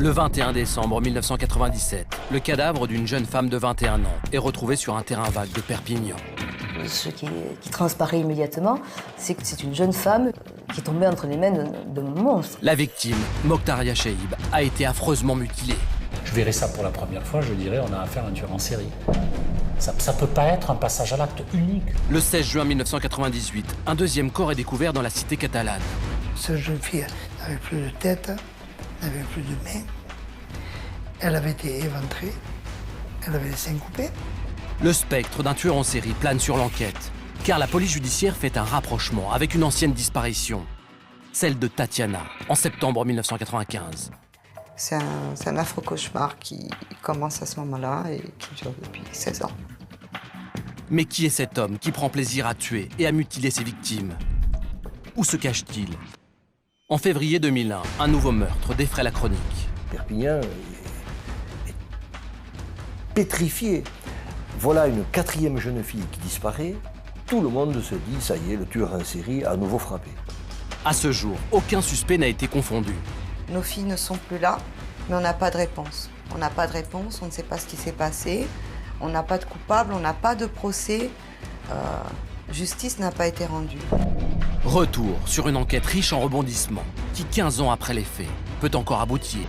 Le 21 décembre 1997, le cadavre d'une jeune femme de 21 ans est retrouvé sur un terrain vague de Perpignan. Ce qui transparaît immédiatement, c'est que c'est une jeune femme qui est tombée entre les mains de monstre. La victime, Mokhtar Yachaïb, a été affreusement mutilée. Je verrais ça pour la première fois, je dirais on a affaire à un tueur en série. Ça peut pas être un passage à l'acte unique. Le 16 juin 1998, un deuxième corps est découvert dans la cité catalane. Cette jeune fille n'avait plus de tête, n'avait plus de mains. Elle avait été éventrée, elle avait les seins coupés. Le spectre d'un tueur en série plane sur l'enquête, car la police judiciaire fait un rapprochement avec une ancienne disparition, celle de Tatiana, en septembre 1995. C'est un affreux cauchemar qui commence à ce moment-là et qui dure depuis 16 ans. Mais qui est cet homme qui prend plaisir à tuer et à mutiler ses victimes? Où se cache-t-il? En février 2001, un nouveau meurtre défraie la chronique. Perpignan est pétrifié. Voilà une quatrième jeune fille qui disparaît. Tout le monde se dit, ça y est, le tueur en série a à nouveau frappé. À ce jour, aucun suspect n'a été confondu. Nos filles ne sont plus là, mais on n'a pas de réponse. On n'a pas de réponse, on ne sait pas ce qui s'est passé, on n'a pas de coupable, on n'a pas de procès. Justice n'a pas été rendue. Retour sur une enquête riche en rebondissements qui, 15 ans après les faits, peut encore aboutir.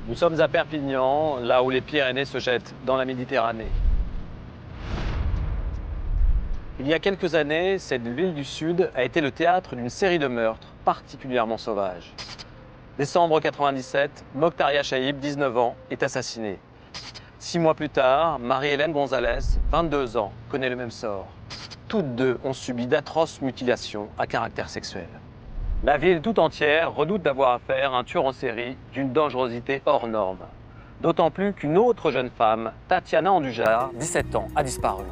Nous sommes à Perpignan, là où les Pyrénées se jettent dans la Méditerranée. Il y a quelques années, cette ville du Sud a été le théâtre d'une série de meurtres particulièrement sauvages. Décembre 97, Mokhtar Yachaïb, 19 ans, est assassiné. 6 mois plus tard, Marie-Hélène Gonzalez, 22 ans, connaît le même sort. Toutes deux ont subi d'atroces mutilations à caractère sexuel. La ville tout entière redoute d'avoir affaire à un tueur en série d'une dangerosité hors norme. D'autant plus qu'une autre jeune femme, Tatiana Andujar, 17 ans, a disparu.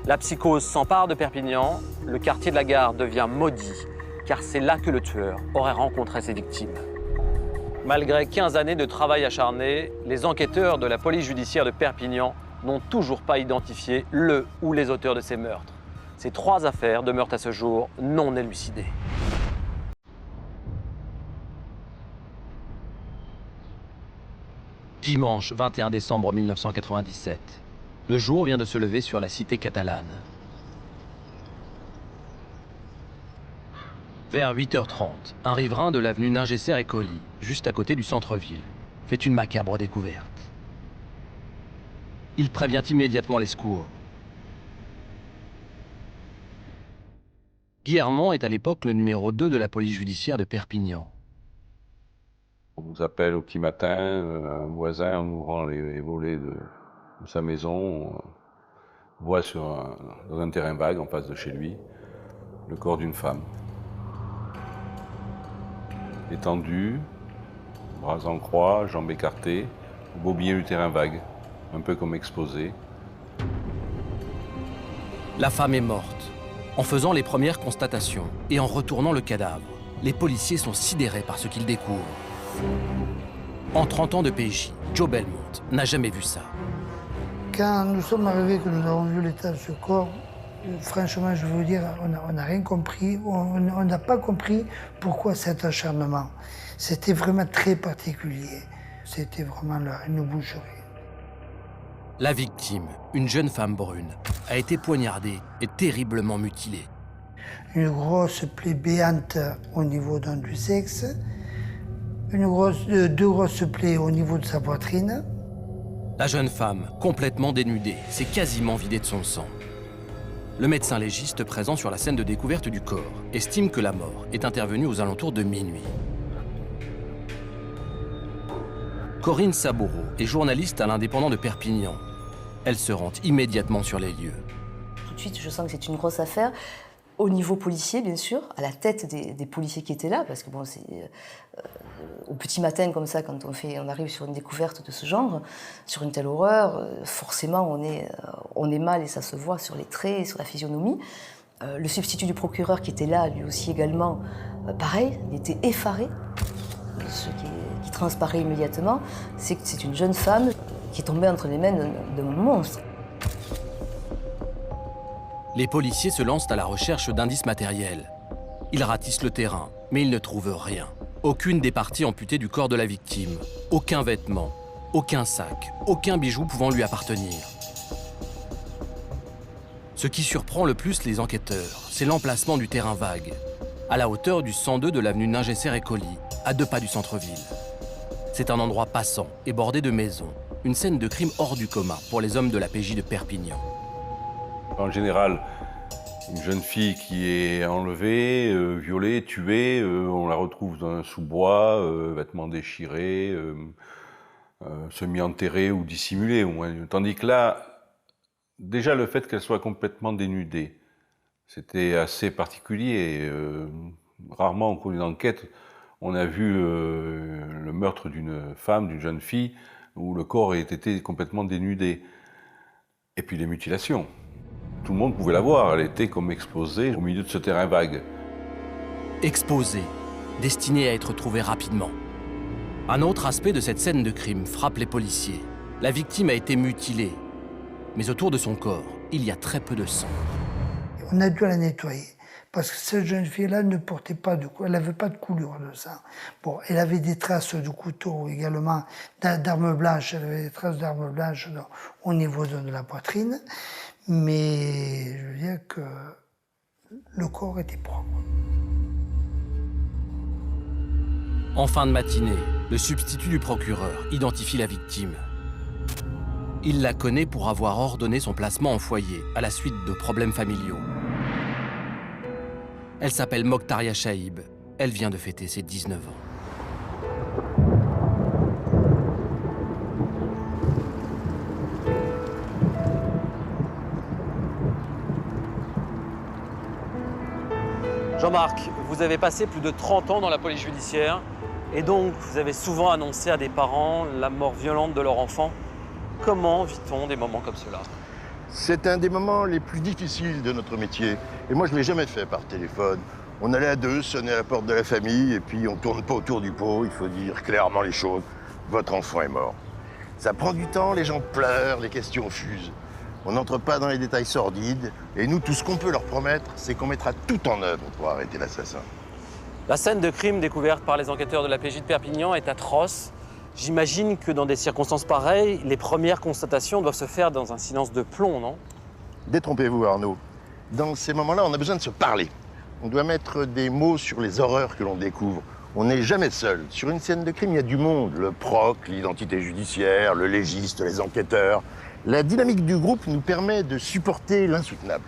La psychose s'empare de Perpignan, le quartier de la Gare devient maudit, car c'est là que le tueur aurait rencontré ses victimes. Malgré 15 années de travail acharné, les enquêteurs de la police judiciaire de Perpignan n'ont toujours pas identifié le ou les auteurs de ces meurtres. Ces 3 affaires demeurent à ce jour non élucidées. Dimanche 21 décembre 1997. Le jour vient de se lever sur la cité catalane. Vers 8h30, un riverain de l'avenue Ningesser-Écoli, juste à côté du centre-ville, fait une macabre découverte. Il prévient immédiatement les secours. Guy Hermand est à l'époque le numéro 2 de la police judiciaire de Perpignan. On nous appelle au petit matin, un voisin, en ouvrant les volets de sa maison, on voit dans un terrain vague en face de chez lui le corps d'une femme. Étendue, bras en croix, jambes écartées, au beau milieu du terrain vague, un peu comme exposée. La femme est morte. En faisant les premières constatations et en retournant le cadavre, les policiers sont sidérés par ce qu'ils découvrent. En 30 ans de PJ, Joe Belmont n'a jamais vu ça. Quand nous sommes arrivés, que nous avons vu l'état de ce corps, franchement, je vais vous dire, on n'a rien compris. On n'a pas compris pourquoi cet acharnement. C'était vraiment très particulier. C'était vraiment là, une boucherie. La victime, une jeune femme brune, a été poignardée et terriblement mutilée. Une grosse plaie béante au niveau du sexe, deux grosses plaies au niveau de sa poitrine. La jeune femme, complètement dénudée, s'est quasiment vidée de son sang. Le médecin légiste présent sur la scène de découverte du corps estime que la mort est intervenue aux alentours de minuit. Corinne Saboureau est journaliste à l'Indépendant de Perpignan. Elle se rend immédiatement sur les lieux. Tout de suite, je sens que c'est une grosse affaire. Au niveau policier, bien sûr, à la tête des policiers qui étaient là, parce que bon, c'est au petit matin comme ça, quand on arrive sur une découverte de ce genre, sur une telle horreur, forcément on est mal et ça se voit sur les traits et sur la physionomie. Le substitut du procureur qui était là, lui aussi également, pareil, il était effaré. Ce qui transparaît immédiatement, c'est que c'est une jeune femme qui est tombée entre les mains d'un monstre. Les policiers se lancent à la recherche d'indices matériels. Ils ratissent le terrain, mais ils ne trouvent rien. Aucune des parties amputées du corps de la victime, aucun vêtement, aucun sac, aucun bijou pouvant lui appartenir. Ce qui surprend le plus les enquêteurs, c'est l'emplacement du terrain vague, à la hauteur du 102 de l'avenue Ningesser-Écoli, à 2 pas du centre-ville. C'est un endroit passant et bordé de maisons, une scène de crime hors du commun pour les hommes de la PJ de Perpignan. En général, une jeune fille qui est enlevée, violée, tuée, on la retrouve dans un sous-bois, vêtements déchirés, semi-enterrés ou dissimulés au moins. Tandis que là, déjà le fait qu'elle soit complètement dénudée, c'était assez particulier. Rarement au cours d'une enquête, on a vu le meurtre d'une femme, d'une jeune fille, où le corps ait été complètement dénudé. Et puis les mutilations. Tout le monde pouvait la voir, elle était comme exposée au milieu de ce terrain vague. Exposée, destinée à être trouvée rapidement. Un autre aspect de cette scène de crime frappe les policiers. La victime a été mutilée, mais autour de son corps, il y a très peu de sang. On a dû la nettoyer, parce que cette jeune fille-là ne portait pas de coups, elle n'avait pas de coulure de sang. Bon, elle avait des traces de couteau également, d'armes blanches, elle avait des traces d'armes blanches au niveau de la poitrine, mais je veux dire que le corps était propre. En fin de matinée, le substitut du procureur identifie la victime. Il la connaît pour avoir ordonné son placement en foyer à la suite de problèmes familiaux. Elle s'appelle Mokhtaria Chaïb. Elle vient de fêter ses 19 ans. Jean-Marc, vous avez passé plus de 30 ans dans la police judiciaire et donc vous avez souvent annoncé à des parents la mort violente de leur enfant. Comment vit-on des moments comme cela? C'est un des moments les plus difficiles de notre métier. Et moi, je ne l'ai jamais fait par téléphone. On allait à deux, sonner à la porte de la famille, et puis on ne tourne pas autour du pot, il faut dire clairement les choses. Votre enfant est mort. Ça prend du temps, les gens pleurent, les questions fusent. On n'entre pas dans les détails sordides, et nous, tout ce qu'on peut leur promettre, c'est qu'on mettra tout en œuvre pour arrêter l'assassin. La scène de crime découverte par les enquêteurs de la PJ de Perpignan est atroce. J'imagine que dans des circonstances pareilles, les premières constatations doivent se faire dans un silence de plomb, non? Détrompez-vous, Arnaud. Dans ces moments-là, on a besoin de se parler. On doit mettre des mots sur les horreurs que l'on découvre. On n'est jamais seul. Sur une scène de crime, il y a du monde. Le proc, l'identité judiciaire, le légiste, les enquêteurs. La dynamique du groupe nous permet de supporter l'insoutenable.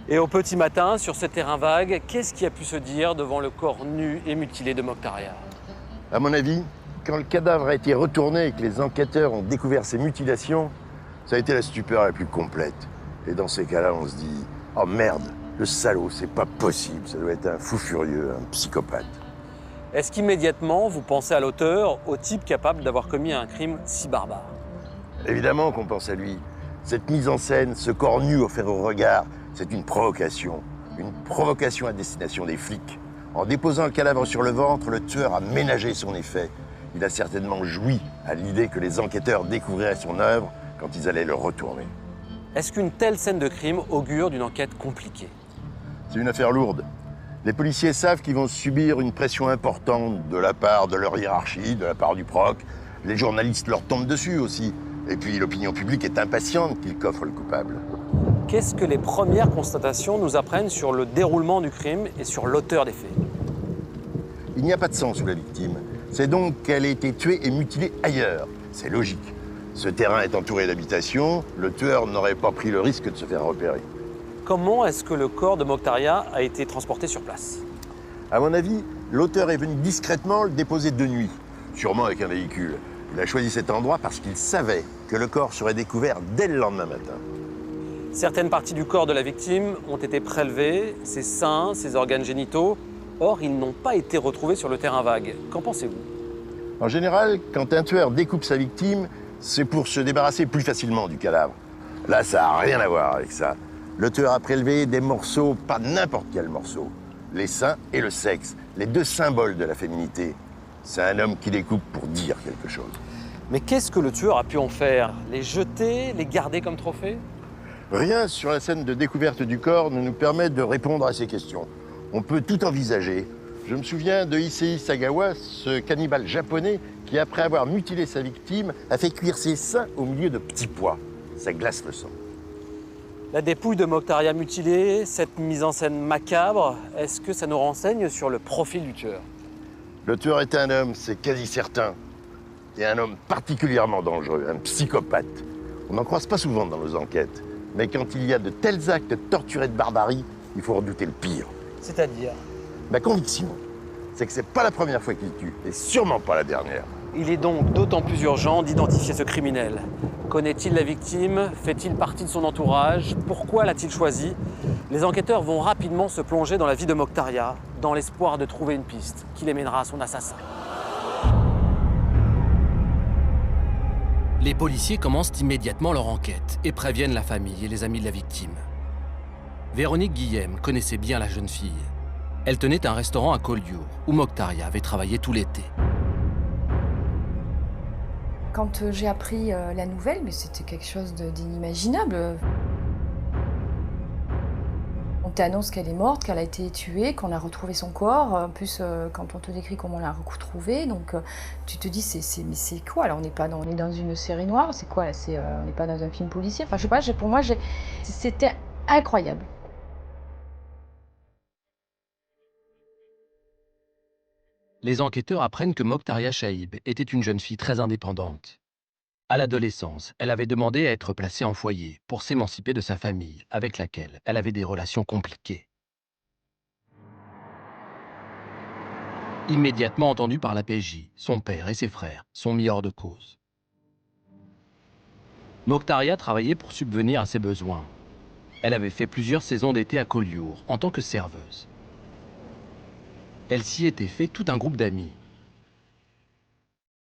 Et au petit matin, sur ce terrain vague, qu'est-ce qui a pu se dire devant le corps nu et mutilé de Mokhtaria? À mon avis, quand le cadavre a été retourné et que les enquêteurs ont découvert ces mutilations, ça a été la stupeur la plus complète. Et dans ces cas-là, on se dit « Oh merde, le salaud, c'est pas possible, ça doit être un fou furieux, un psychopathe. » Est-ce qu'immédiatement, vous pensez à l'auteur, au type capable d'avoir commis un crime si barbare? Évidemment qu'on pense à lui. Cette mise en scène, ce corps nu offert au regard, c'est une provocation à destination des flics. En déposant le cadavre sur le ventre, le tueur a ménagé son effet. Il a certainement joui à l'idée que les enquêteurs découvriraient son œuvre quand ils allaient le retourner. Est-ce qu'une telle scène de crime augure d'une enquête compliquée? C'est une affaire lourde. Les policiers savent qu'ils vont subir une pression importante de la part de leur hiérarchie, de la part du proc. Les journalistes leur tombent dessus aussi. Et puis l'opinion publique est impatiente qu'ils coffrent le coupable. Qu'est-ce que les premières constatations nous apprennent sur le déroulement du crime et sur l'auteur des faits? Il n'y a pas de sang sous la victime. C'est donc qu'elle a été tuée et mutilée ailleurs. C'est logique. Ce terrain est entouré d'habitations, le tueur n'aurait pas pris le risque de se faire repérer. Comment est-ce que le corps de Mokhtaria a été transporté sur place? À mon avis, l'auteur est venu discrètement le déposer de nuit, sûrement avec un véhicule. Il a choisi cet endroit parce qu'il savait que le corps serait découvert dès le lendemain matin. Certaines parties du corps de la victime ont été prélevées, ses seins, ses organes génitaux. Or, ils n'ont pas été retrouvés sur le terrain vague. Qu'en pensez-vous? En général, quand un tueur découpe sa victime, c'est pour se débarrasser plus facilement du cadavre. Là, ça n'a rien à voir avec ça. Le tueur a prélevé des morceaux, pas n'importe quel morceau. Les seins et le sexe, les deux symboles de la féminité. C'est un homme qui découpe pour dire quelque chose. Mais qu'est-ce que le tueur a pu en faire? Les jeter, les garder comme trophée? Rien sur la scène de découverte du corps ne nous permet de répondre à ces questions. On peut tout envisager. Je me souviens de Issei Sagawa, ce cannibale japonais qui, après avoir mutilé sa victime, a fait cuire ses seins au milieu de petits pois. Ça glace le sang. La dépouille de Mokhtaria mutilée, cette mise en scène macabre, est-ce que ça nous renseigne sur le profil du tueur? Le tueur est un homme, c'est quasi certain. Et un homme particulièrement dangereux, un psychopathe. On n'en croise pas souvent dans nos enquêtes. Mais quand il y a de tels actes torturés de barbarie, il faut redouter le pire. C'est-à-dire? Ma conviction, c'est que c'est pas la première fois qu'il tue, et sûrement pas la dernière. Il est donc d'autant plus urgent d'identifier ce criminel. Connaît-il la victime? Fait-il partie de son entourage? Pourquoi l'a-t-il choisi? Les enquêteurs vont rapidement se plonger dans la vie de Mokhtaria, dans l'espoir de trouver une piste qui les mènera à son assassin. Les policiers commencent immédiatement leur enquête et préviennent la famille et les amis de la victime. Véronique Guillem connaissait bien la jeune fille. Elle tenait un restaurant à Collioure, où Mokhtaria avait travaillé tout l'été. Quand j'ai appris la nouvelle, mais c'était quelque chose d'inimaginable. On t'annonce qu'elle est morte, qu'elle a été tuée, qu'on a retrouvé son corps. En plus, quand on te décrit comment on l'a retrouvé, donc tu te dis, mais c'est quoi là? On est dans une série noire, c'est quoi? On n'est pas dans un film policier. Enfin, je sais pas, pour moi, c'était incroyable. Les enquêteurs apprennent que Mokhtaria Chaïb était une jeune fille très indépendante. À l'adolescence, elle avait demandé à être placée en foyer pour s'émanciper de sa famille, avec laquelle elle avait des relations compliquées. Immédiatement entendue par la PJ, son père et ses frères sont mis hors de cause. Mokhtaria travaillait pour subvenir à ses besoins. Elle avait fait plusieurs saisons d'été à Collioure en tant que serveuse. Elle s'y était fait tout un groupe d'amis.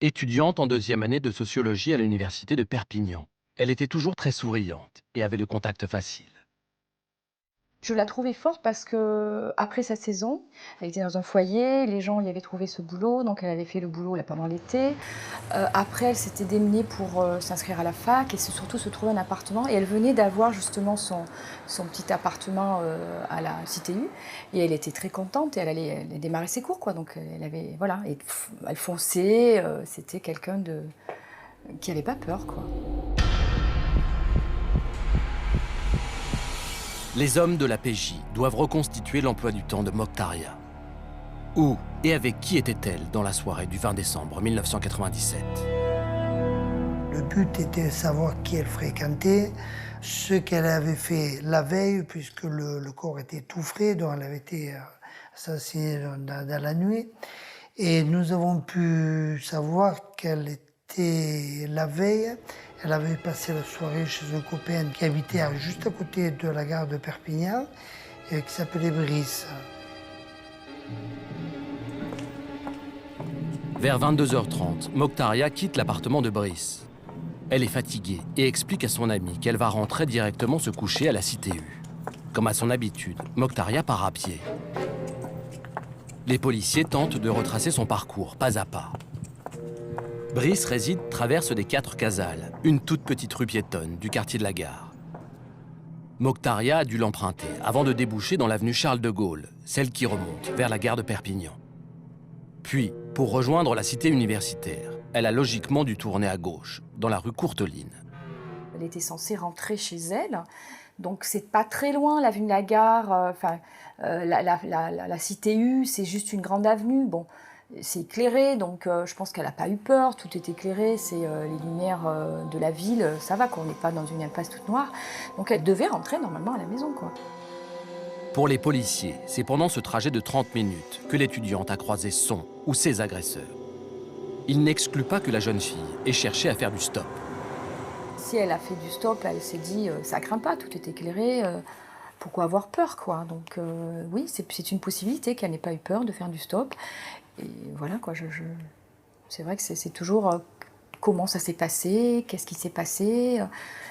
Étudiante en 2e année de sociologie à l'université de Perpignan, elle était toujours très souriante et avait le contact facile. Je la trouvais forte parce que après sa saison, elle était dans un foyer, les gens lui avaient trouvé ce boulot, donc elle avait fait le boulot là, pendant l'été. Après, elle s'était démenée pour s'inscrire à la fac et surtout se trouver un appartement. Et elle venait d'avoir justement son petit appartement à la CTU. Et elle était très contente et elle démarrait ses cours, quoi. Donc elle fonçait. C'était quelqu'un qui n'avait pas peur, quoi. Les hommes de la PJ doivent reconstituer l'emploi du temps de Mokhtaria. Où et avec qui était-elle dans la soirée du 20 décembre 1997? Le but était de savoir qui elle fréquentait, ce qu'elle avait fait la veille, puisque le corps était tout frais, donc elle avait été assassinée dans la nuit. Et nous avons pu savoir qu'elle était la veille. Elle avait passé la soirée chez un copain qui habitait juste à côté de la gare de Perpignan, qui s'appelait Brice. Vers 22h30, Mokhtaria quitte l'appartement de Brice. Elle est fatiguée et explique à son amie qu'elle va rentrer directement se coucher à la CTU. Comme à son habitude, Mokhtaria part à pied. Les policiers tentent de retracer son parcours, pas à pas. Brice traverse des 4 Casals, une toute petite rue piétonne du quartier de la Gare. Mokhtaria a dû l'emprunter avant de déboucher dans l'avenue Charles de Gaulle, celle qui remonte vers la gare de Perpignan. Puis, pour rejoindre la cité universitaire, elle a logiquement dû tourner à gauche, dans la rue Courteline. Elle était censée rentrer chez elle, donc c'est pas très loin, l'avenue de la Gare, la CTU, c'est juste une grande avenue. Bon, c'est éclairé, donc je pense qu'elle n'a pas eu peur, tout est éclairé, c'est les lumières de la ville, ça va, qu'on n'est pas dans une impasse toute noire. Donc elle devait rentrer normalement à la maison, quoi. Pour les policiers, c'est pendant ce trajet de 30 minutes que l'étudiante a croisé son ou ses agresseurs. Il n'exclut pas que la jeune fille ait cherché à faire du stop. Si elle a fait du stop, elle s'est dit ça craint pas, tout est éclairé, pourquoi avoir peur, quoi. Donc oui, c'est une possibilité qu'elle n'ait pas eu peur de faire du stop. Et voilà, quoi, c'est vrai que c'est toujours comment ça s'est passé, qu'est-ce qui s'est passé,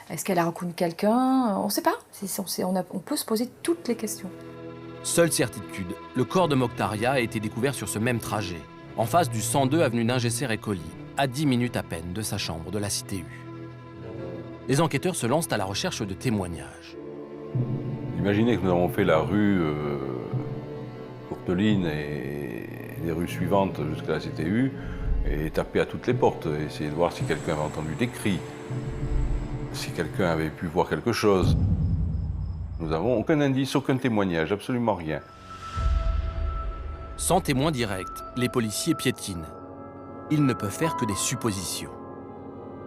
est-ce qu'elle a reconnu quelqu'un, on ne sait pas, on peut se poser toutes les questions. Seule certitude, le corps de Mokhtaria a été découvert sur ce même trajet, en face du 102 avenue Ningesser-Écoli, à 10 minutes à peine de sa chambre de la Cité U. Les enquêteurs se lancent à la recherche de témoignages. Imaginez que nous avons fait la rue Courteline et les rues suivantes jusqu'à la Cité U et tapé à toutes les portes, essayer de voir si quelqu'un avait entendu des cris, si quelqu'un avait pu voir quelque chose. Nous n'avons aucun indice, aucun témoignage, absolument rien. Sans témoin direct, les policiers piétinent. Ils ne peuvent faire que des suppositions.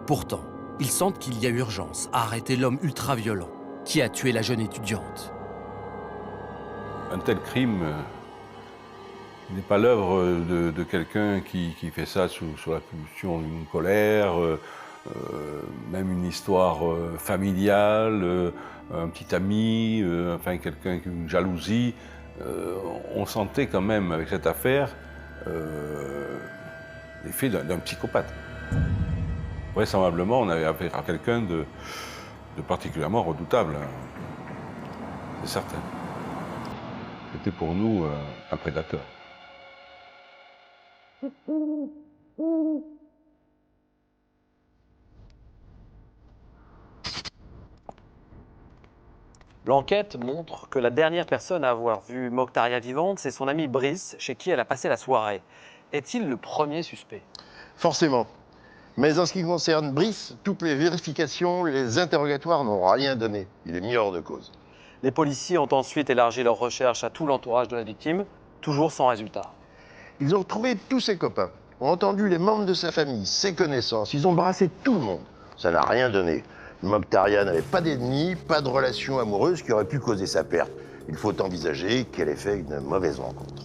Pourtant, ils sentent qu'il y a urgence à arrêter l'homme ultra-violent qui a tué la jeune étudiante. Un tel crime n'est pas l'œuvre de quelqu'un qui fait ça sous la pulsion d'une colère, même une histoire familiale, un petit ami, enfin quelqu'un qui a une jalousie. On sentait quand même avec cette affaire l'effet d'un psychopathe. Vraisemblablement, on avait affaire à quelqu'un de particulièrement redoutable, hein. C'est certain. C'était pour nous un prédateur. L'enquête montre que la dernière personne à avoir vu Mokhtaria vivante, c'est son ami Brice, chez qui elle a passé la soirée. Est-il le premier suspect? Forcément. Mais en ce qui concerne Brice, toutes les vérifications, les interrogatoires n'ont rien donné. Il est mis hors de cause. Les policiers ont ensuite élargi leurs recherches à tout l'entourage de la victime, toujours sans résultat. Ils ont retrouvé tous ses copains, ont entendu les membres de sa famille, ses connaissances. Ils ont brassé tout le monde. Ça n'a rien donné. Mokhtaria n'avait pas d'ennemis, pas de relation amoureuse qui aurait pu causer sa perte. Il faut envisager qu'elle ait fait une mauvaise rencontre.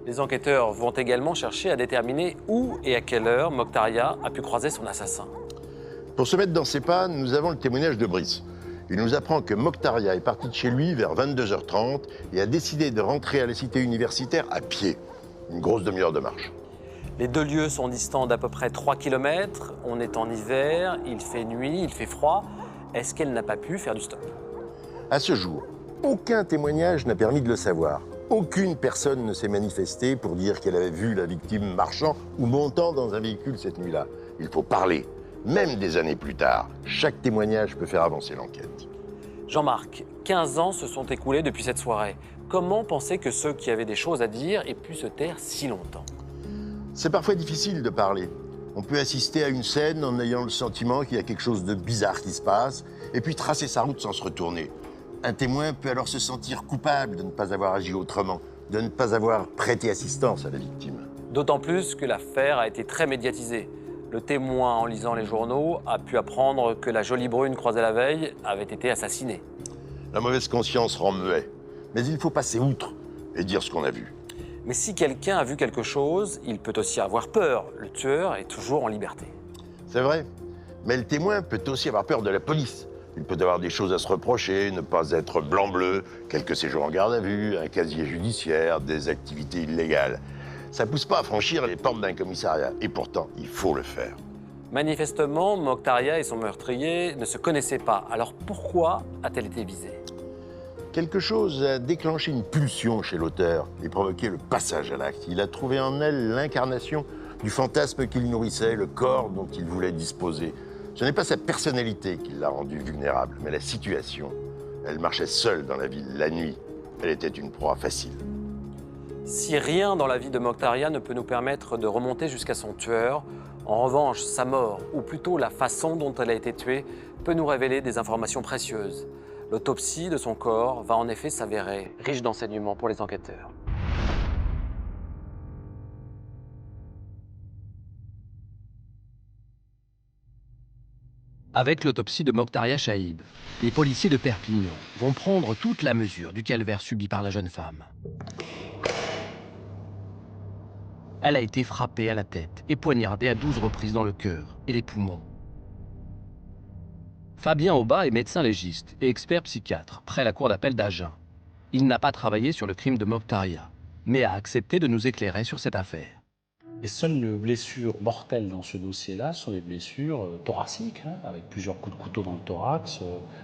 Les enquêteurs vont également chercher à déterminer où et à quelle heure Mokhtaria a pu croiser son assassin. Pour se mettre dans ses pas, nous avons le témoignage de Brice. Il nous apprend que Mokhtaria est parti de chez lui vers 22h30 et a décidé de rentrer à la cité universitaire à pied. Une grosse demi-heure de marche. Les deux lieux sont distants d'à peu près 3 km. On est en hiver, il fait nuit, il fait froid. Est-ce qu'elle n'a pas pu faire du stop? À ce jour, aucun témoignage n'a permis de le savoir. Aucune personne ne s'est manifestée pour dire qu'elle avait vu la victime marchant ou montant dans un véhicule cette nuit-là. Il faut parler, même des années plus tard. Chaque témoignage peut faire avancer l'enquête. Jean-Marc, 15 ans se sont écoulés depuis cette soirée. Comment penser que ceux qui avaient des choses à dire aient pu se taire si longtemps? C'est parfois difficile de parler. On peut assister à une scène en ayant le sentiment qu'il y a quelque chose de bizarre qui se passe, et puis tracer sa route sans se retourner. Un témoin peut alors se sentir coupable de ne pas avoir agi autrement, de ne pas avoir prêté assistance à la victime. D'autant plus que l'affaire a été très médiatisée. Le témoin, en lisant les journaux, a pu apprendre que la jolie brune croisée la veille avait été assassinée. La mauvaise conscience rend muet, mais il faut passer outre et dire ce qu'on a vu. Mais si quelqu'un a vu quelque chose, il peut aussi avoir peur. Le tueur est toujours en liberté. C'est vrai, mais le témoin peut aussi avoir peur de la police. Il peut avoir des choses à se reprocher, ne pas être blanc-bleu, quelques séjours en garde à vue, un casier judiciaire, des activités illégales. Ça ne pousse pas à franchir les portes d'un commissariat, et pourtant, il faut le faire. Manifestement, Mokhtaria et son meurtrier ne se connaissaient pas. Alors pourquoi a-t-elle été visée? Quelque chose a déclenché une pulsion chez l'auteur et provoqué le passage à l'acte. Il a trouvé en elle l'incarnation du fantasme qu'il nourrissait, le corps dont il voulait disposer. Ce n'est pas sa personnalité qui l'a rendu vulnérable, mais la situation. Elle marchait seule dans la ville, la nuit. Elle était une proie facile. Si rien dans la vie de Mokhtaria ne peut nous permettre de remonter jusqu'à son tueur, en revanche, sa mort, ou plutôt la façon dont elle a été tuée, peut nous révéler des informations précieuses. L'autopsie de son corps va en effet s'avérer riche d'enseignements pour les enquêteurs. Avec l'autopsie de Mokhtaria Chaïb, les policiers de Perpignan vont prendre toute la mesure du calvaire subi par la jeune femme. Elle a été frappée à la tête et poignardée à 12 reprises dans le cœur et les poumons. Fabien Aubat est médecin légiste et expert psychiatre près la cour d'appel d'Agen. Il n'a pas travaillé sur le crime de Mokhtaria, mais a accepté de nous éclairer sur cette affaire. Les seules blessures mortelles dans ce dossier-là sont les blessures thoraciques, avec plusieurs coups de couteau dans le thorax,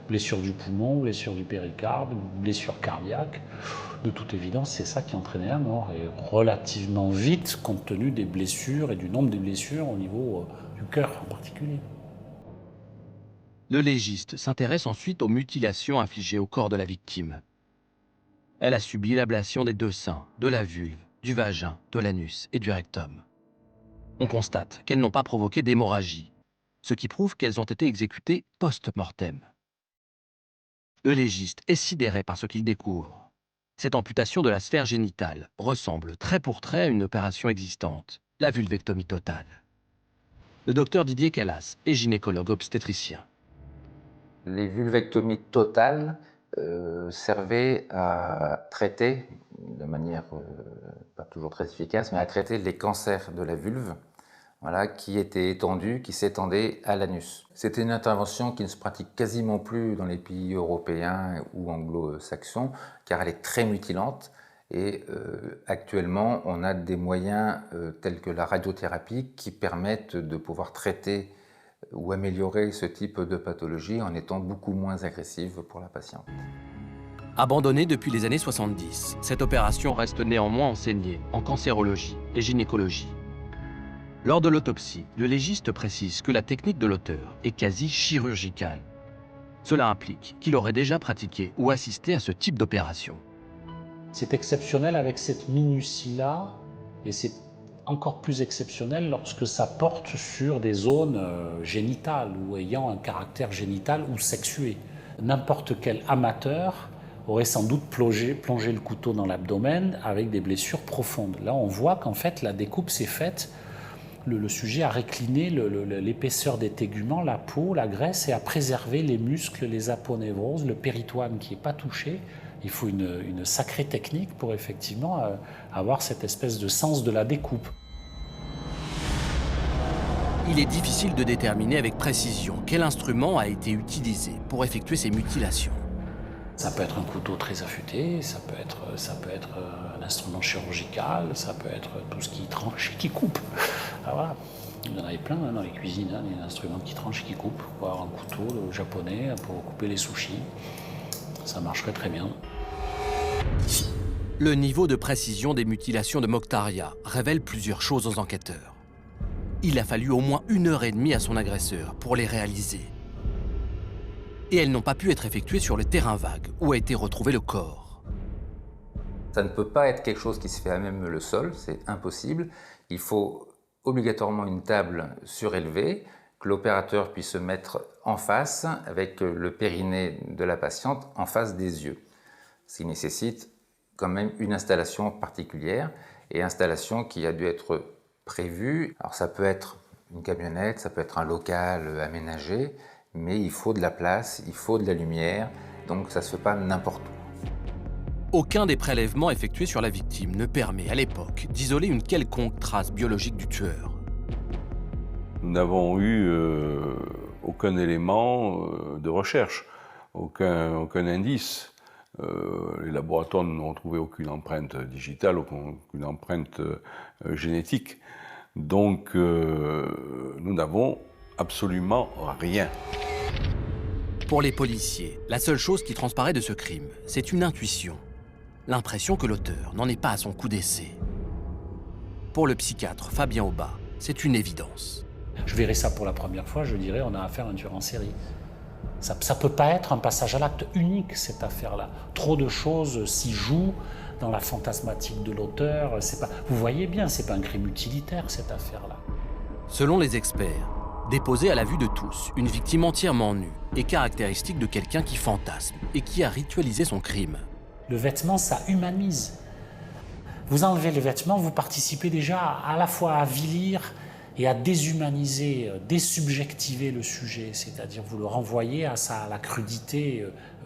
blessures du poumon, blessures du péricarde, blessures cardiaques. De toute évidence, c'est ça qui entraînait la mort, et relativement vite, compte tenu des blessures et du nombre des blessures au niveau du cœur en particulier. Le légiste s'intéresse ensuite aux mutilations infligées au corps de la victime. Elle a subi l'ablation des 2 seins, de la vulve, du vagin, de l'anus et du rectum. On constate qu'elles n'ont pas provoqué d'hémorragie, ce qui prouve qu'elles ont été exécutées post-mortem. Le légiste est sidéré par ce qu'il découvre. Cette amputation de la sphère génitale ressemble trait pour trait à une opération existante, la vulvectomie totale. Le docteur Didier Callas est gynécologue obstétricien. Les vulvectomies totales servaient à traiter, de manière pas toujours très efficace, mais à traiter les cancers de la vulve, voilà, qui étaient étendus, qui s'étendaient à l'anus. C'était une intervention qui ne se pratique quasiment plus dans les pays européens ou anglo-saxons, car elle est très mutilante. Et actuellement, on a des moyens tels que la radiothérapie qui permettent de pouvoir traiter ou améliorer ce type de pathologie en étant beaucoup moins agressive pour la patiente. Abandonnée depuis les années 70, cette opération reste néanmoins enseignée en cancérologie et gynécologie. Lors de l'autopsie, le légiste précise que la technique de l'auteur est quasi chirurgicale. Cela implique qu'il aurait déjà pratiqué ou assisté à ce type d'opération. C'est exceptionnel avec cette minutie-là, et c'est encore plus exceptionnel lorsque ça porte sur des zones génitales ou ayant un caractère génital ou sexué. N'importe quel amateur aurait sans doute plongé le couteau dans l'abdomen avec des blessures profondes. Là, on voit qu'en fait, la découpe s'est faite, le sujet a récliné l'épaisseur des téguments, la peau, la graisse, et a préservé les muscles, les aponevroses, le péritoine qui n'est pas touché. Il faut une sacrée technique pour effectivement avoir cette espèce de sens de la découpe. Il est difficile de déterminer avec précision quel instrument a été utilisé pour effectuer ces mutilations. Ça peut être un couteau très affûté, ça peut être un instrument chirurgical, ça peut être tout ce qui tranche et qui coupe. Alors voilà. Il y en avait plein dans les cuisines, des instruments qui tranchent et qui coupent. On peut avoir un couteau japonais pour couper les sushis. Ça marcherait très bien. Le niveau de précision des mutilations de Mokhtaria révèle plusieurs choses aux enquêteurs. Il a fallu au moins 1h30 à son agresseur pour les réaliser. Et elles n'ont pas pu être effectuées sur le terrain vague où a été retrouvé le corps. Ça ne peut pas être quelque chose qui se fait à même le sol, c'est impossible. Il faut obligatoirement une table surélevée, que l'opérateur puisse se mettre en face avec le périnée de la patiente en face des yeux. Ce qui nécessite quand même une installation particulière, et installation qui a dû être prévue. Alors ça peut être une camionnette, ça peut être un local aménagé, mais il faut de la place, il faut de la lumière, donc ça ne se fait pas n'importe où. Aucun des prélèvements effectués sur la victime ne permet à l'époque d'isoler une quelconque trace biologique du tueur. Nous n'avons eu aucun élément de recherche, aucun indice. Les laboratoires n'ont trouvé aucune empreinte digitale, aucune empreinte génétique. Donc nous n'avons absolument rien. Pour les policiers, la seule chose qui transparaît de ce crime, c'est une intuition. L'impression que l'auteur n'en est pas à son coup d'essai. Pour le psychiatre Fabien Aubat, c'est une évidence. Je verrais ça pour la première fois, je dirais on a affaire à un tueur en série. Ça ne peut pas être un passage à l'acte unique, cette affaire-là. Trop de choses s'y jouent dans la fantasmatique de l'auteur. Vous voyez bien, c'est pas un crime utilitaire, cette affaire-là. Selon les experts, déposer à la vue de tous une victime entièrement nue est caractéristique de quelqu'un qui fantasme et qui a ritualisé son crime. Le vêtement, ça humanise. Vous enlevez le vêtement, vous participez déjà à la fois à avilir et à déshumaniser, désubjectiver le sujet, c'est-à-dire vous le renvoyez à la crudité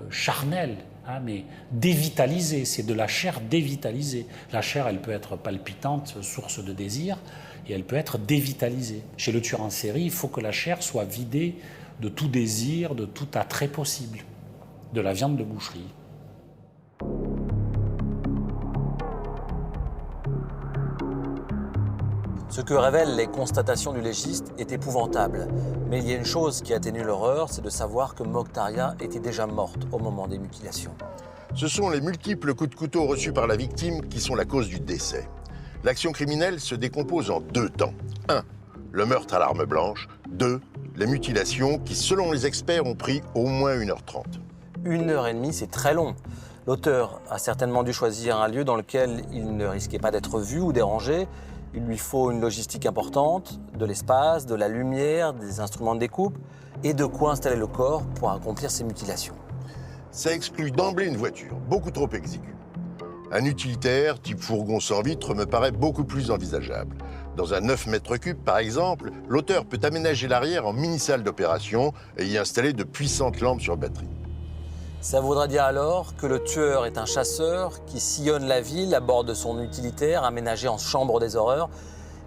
charnelle, mais dévitalisée, c'est de la chair dévitalisée. La chair, elle peut être palpitante, source de désir, et elle peut être dévitalisée. Chez le tueur en série, il faut que la chair soit vidée de tout désir, de tout attrait possible, de la viande de boucherie. Ce que révèlent les constatations du légiste est épouvantable. Mais il y a une chose qui atténue l'horreur, c'est de savoir que Mokhtaria était déjà morte au moment des mutilations. Ce sont les multiples coups de couteau reçus par la victime qui sont la cause du décès. L'action criminelle se décompose en 2 temps. 1. Le meurtre à l'arme blanche. 2. Les mutilations qui, selon les experts, ont pris au moins 1h30. 1h30, c'est très long. L'auteur a certainement dû choisir un lieu dans lequel il ne risquait pas d'être vu ou dérangé. Il lui faut une logistique importante, de l'espace, de la lumière, des instruments de découpe et de quoi installer le corps pour accomplir ces mutilations. Ça exclut d'emblée une voiture, beaucoup trop exiguë. Un utilitaire, type fourgon sans vitre, me paraît beaucoup plus envisageable. Dans un 9 mètres cubes, par exemple, l'auteur peut aménager l'arrière en mini-salle d'opération et y installer de puissantes lampes sur batterie. Ça voudrait dire alors que le tueur est un chasseur qui sillonne la ville à bord de son utilitaire aménagé en chambre des horreurs.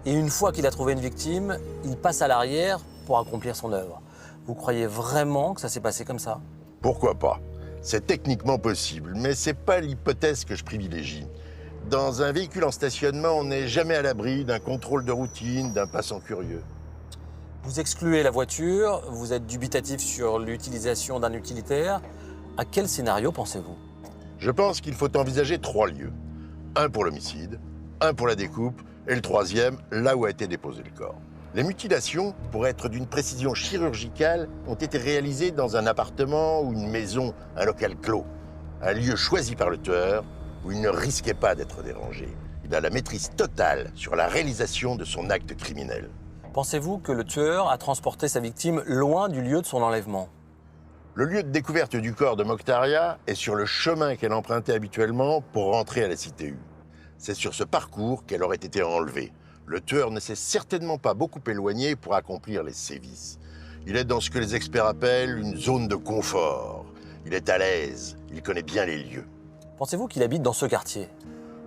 Et une fois qu'il a trouvé une victime, il passe à l'arrière pour accomplir son œuvre. Vous croyez vraiment que ça s'est passé comme ça? Pourquoi pas? C'est techniquement possible, mais c'est pas l'hypothèse que je privilégie. Dans un véhicule en stationnement, on n'est jamais à l'abri d'un contrôle de routine, d'un passant curieux. Vous excluez la voiture, vous êtes dubitatif sur l'utilisation d'un utilitaire. À quel scénario pensez-vous? Je pense qu'il faut envisager 3 lieux. Un pour l'homicide, un pour la découpe, et le 3e, là où a été déposé le corps. Les mutilations, pour être d'une précision chirurgicale, ont été réalisées dans un appartement ou une maison, un local clos. Un lieu choisi par le tueur où il ne risquait pas d'être dérangé. Il a la maîtrise totale sur la réalisation de son acte criminel. Pensez-vous que le tueur a transporté sa victime loin du lieu de son enlèvement? Le lieu de découverte du corps de Mokhtaria est sur le chemin qu'elle empruntait habituellement pour rentrer à la cité U. C'est sur ce parcours qu'elle aurait été enlevée. Le tueur ne s'est certainement pas beaucoup éloigné pour accomplir les sévices. Il est dans ce que les experts appellent une zone de confort. Il est à l'aise, il connaît bien les lieux. Pensez-vous qu'il habite dans ce quartier?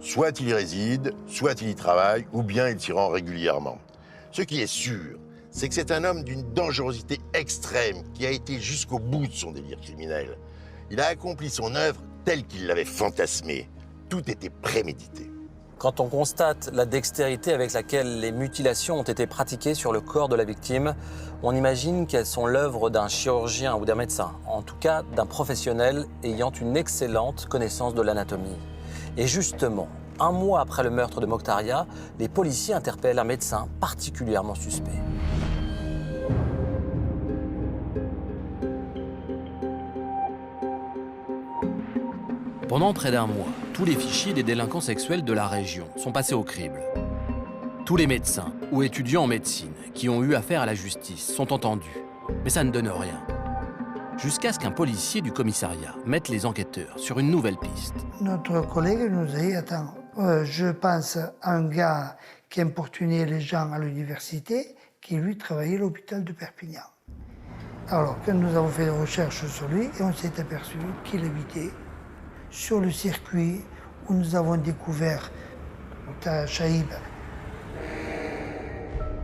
Soit il y réside, soit il y travaille, ou bien il s'y rend régulièrement. Ce qui est sûr, c'est que c'est un homme d'une dangerosité extrême qui a été jusqu'au bout de son délire criminel. Il a accompli son œuvre telle qu'il l'avait fantasmée. Tout était prémédité. Quand on constate la dextérité avec laquelle les mutilations ont été pratiquées sur le corps de la victime, on imagine qu'elles sont l'œuvre d'un chirurgien ou d'un médecin, en tout cas d'un professionnel ayant une excellente connaissance de l'anatomie. Et justement, 1 mois après le meurtre de Mokhtaria, les policiers interpellent un médecin particulièrement suspect. Pendant près d'1 mois, tous les fichiers des délinquants sexuels de la région sont passés au crible. Tous les médecins ou étudiants en médecine qui ont eu affaire à la justice sont entendus, mais ça ne donne rien. Jusqu'à ce qu'un policier du commissariat mette les enquêteurs sur une nouvelle piste. Notre collègue nous a dit, attends, je pense à un gars qui importunait les gens à l'université, qui lui travaillait à l'hôpital de Perpignan. Alors, quand nous avons fait des recherches sur lui, et on s'est aperçu qu'il habitait sur le circuit où nous avons découvert Mokhtaria Chaïb.